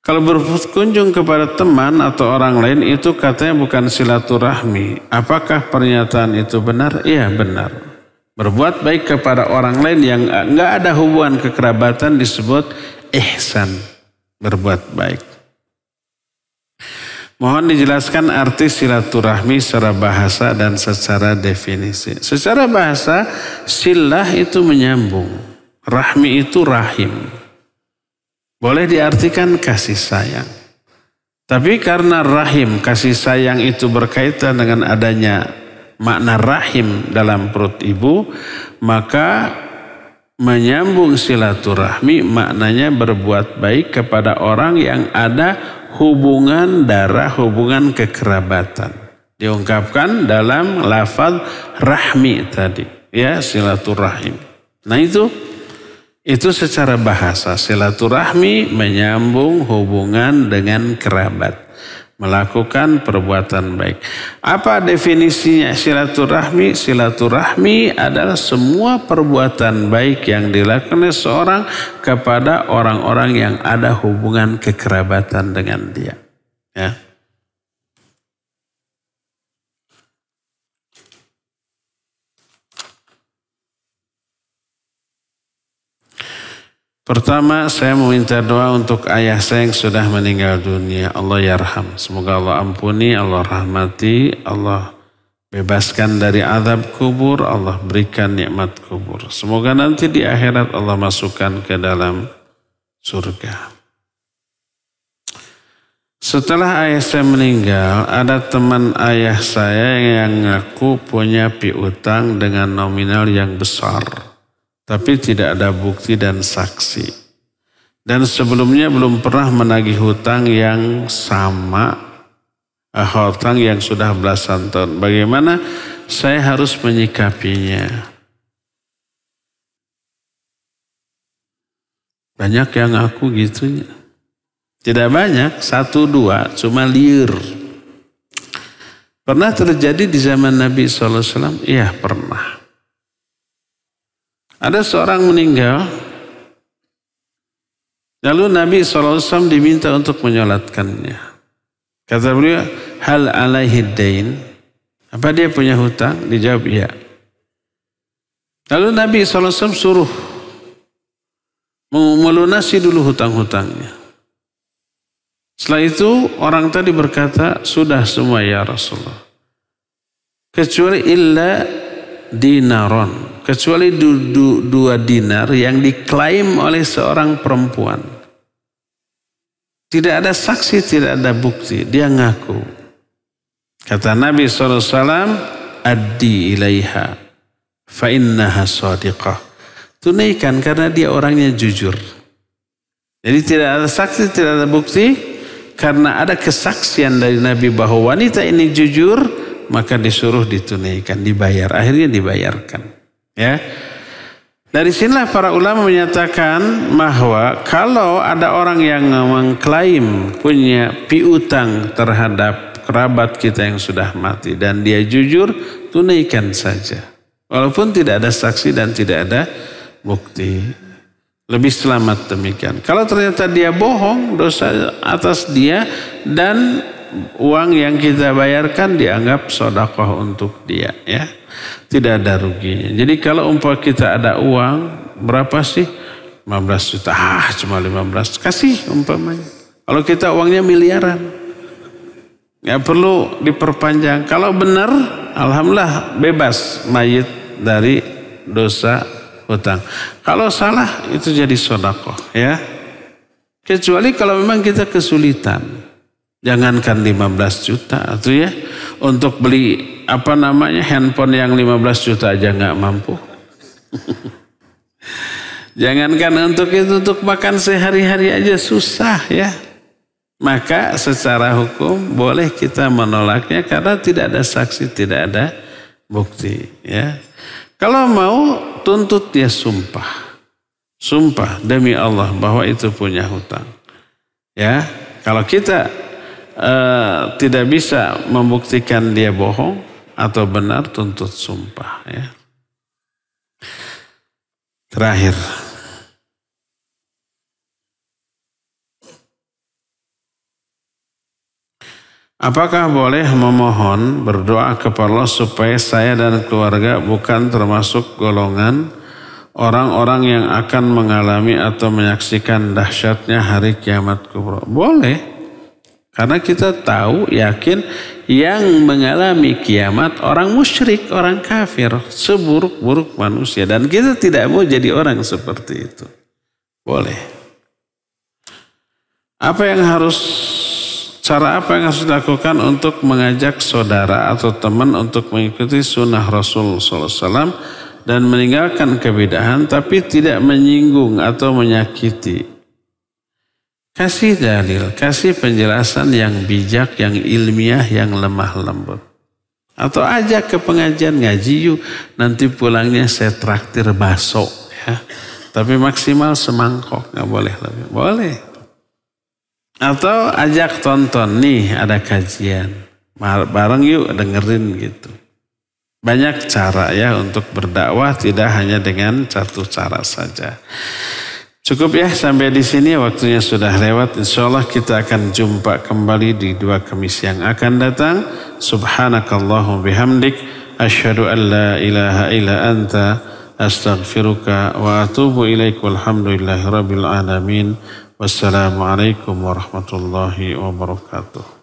Kalau berkunjung kepada teman atau orang lain itu katanya bukan silaturahmi. Apakah pernyataan itu benar? Iya benar. Berbuat baik kepada orang lain yang enggak ada hubungan kekerabatan disebut ihsan. Berbuat baik. Mohon dijelaskan arti silaturahmi secara bahasa dan secara definisi. Secara bahasa silah itu menyambung. Rahmi itu rahim. Boleh diartikan kasih sayang. Tapi karena rahim, kasih sayang itu berkaitan dengan adanya makna rahim dalam perut ibu, maka menyambung silaturahmi maknanya berbuat baik kepada orang yang ada hubungan darah, hubungan kekerabatan. Diungkapkan dalam lafaz rahmi tadi, ya silaturahim. Nah itu secara bahasa silaturahmi menyambung hubungan dengan kerabat, melakukan perbuatan baik. Apa definisinya silaturahmi? Silaturahmi adalah semua perbuatan baik yang dilakukan oleh seorang kepada orang-orang yang ada hubungan kekerabatan dengan dia. Ya. Pertama, saya meminta doa untuk ayah saya yang sudah meninggal dunia. Allah yarham. Semoga Allah ampuni, Allah rahmati, Allah bebaskan dari azab kubur, Allah berikan nikmat kubur. Semoga nanti di akhirat Allah masukkan ke dalam surga. Setelah ayah saya meninggal, ada teman ayah saya yang ngaku punya piutang dengan nominal yang besar. Tapi tidak ada bukti dan saksi. Dan sebelumnya belum pernah menagih hutang yang sama, hutang yang sudah belasan tahun. Bagaimana saya harus menyikapinya? Banyak yang aku gitu. Tidak banyak, 1-2, cuma liur. Pernah terjadi di zaman Nabi SAW? Iya pernah. Ada seorang meninggal, lalu Nabi SAW diminta untuk menyolatkannya. Kata beliau, hal alaihi dain? Apa dia punya hutang? Dijawab iya. Lalu Nabi SAW suruh melunasi dulu hutang-hutangnya. Setelah itu orang tadi berkata, sudah semua ya Rasulullah. Kecuali illa dinaron. Kecuali 2 dinar yang diklaim oleh seorang perempuan. Tidak ada saksi, tidak ada bukti. Dia ngaku. Kata Nabi SAW, addi ilaiha fa innaha shadiqah. Tunaikan karena dia orangnya jujur. Jadi tidak ada saksi, tidak ada bukti. Karena ada kesaksian dari Nabi bahwa wanita ini jujur, maka disuruh ditunaikan, dibayar. Akhirnya dibayarkan. Ya. Dari sinilah para ulama menyatakan bahwa kalau ada orang yang mengklaim punya piutang terhadap kerabat kita yang sudah mati dan dia jujur, tunaikan saja. Walaupun tidak ada saksi dan tidak ada bukti. Lebih selamat demikian. Kalau ternyata dia bohong, dosa atas dia dan uang yang kita bayarkan dianggap sedekah untuk dia, ya. Tidak ada ruginya. Jadi kalau umpama kita ada uang, berapa sih? 15 juta. Cuma 15. Kasih umpamanya. Kalau kita uangnya miliaran, nggak perlu diperpanjang. Kalau benar, alhamdulillah bebas mayit dari dosa hutang. Kalau salah itu jadi sedekah, ya. Kecuali kalau memang kita kesulitan. Jangankan 15 juta itu ya, untuk beli handphone yang 15 juta aja nggak mampu. Jangankan untuk itu, untuk makan sehari-hari aja susah, ya. Maka secara hukum boleh kita menolaknya karena tidak ada saksi, tidak ada bukti, ya. Kalau mau tuntut dia sumpah. Sumpah demi Allah bahwa itu punya hutang. Ya, kalau kita tidak bisa membuktikan dia bohong atau benar, tuntut sumpah, ya. Terakhir. Apakah boleh memohon berdoa kepada Allah supaya saya dan keluarga bukan termasuk golongan orang-orang yang akan mengalami atau menyaksikan dahsyatnya hari kiamat kubra? Boleh. Karena kita tahu, yakin yang mengalami kiamat orang musyrik, orang kafir, seburuk-buruk manusia. Dan kita tidak mau jadi orang seperti itu. Boleh. Cara apa yang harus dilakukan untuk mengajak saudara atau teman untuk mengikuti sunnah Rasul SAW dan meninggalkan kebidahan tapi tidak menyinggung atau menyakiti? Kasih dalil, kasih penjelasan yang bijak, yang ilmiah, yang lemah lembut. Atau ajak ke pengajian, ngaji yuk, nanti pulangnya saya traktir bakso, ya. Tapi maksimal semangkok, nggak boleh lebih. Boleh. Atau ajak tonton, nih ada kajian, bareng yuk dengerin gitu. Banyak cara ya untuk berdakwah, tidak hanya dengan satu cara saja. Cukup ya sampai di sini, waktunya sudah lewat. Insyaallah kita akan jumpa kembali di 2 Kamis yang akan datang. Subhanakallahumma bihamdik asyhadu an la ilaha illa anta astaghfiruka wa atubu ilaik. Walhamdulillahirabbil alamin. Wassalamualaikum warahmatullahi wabarakatuh.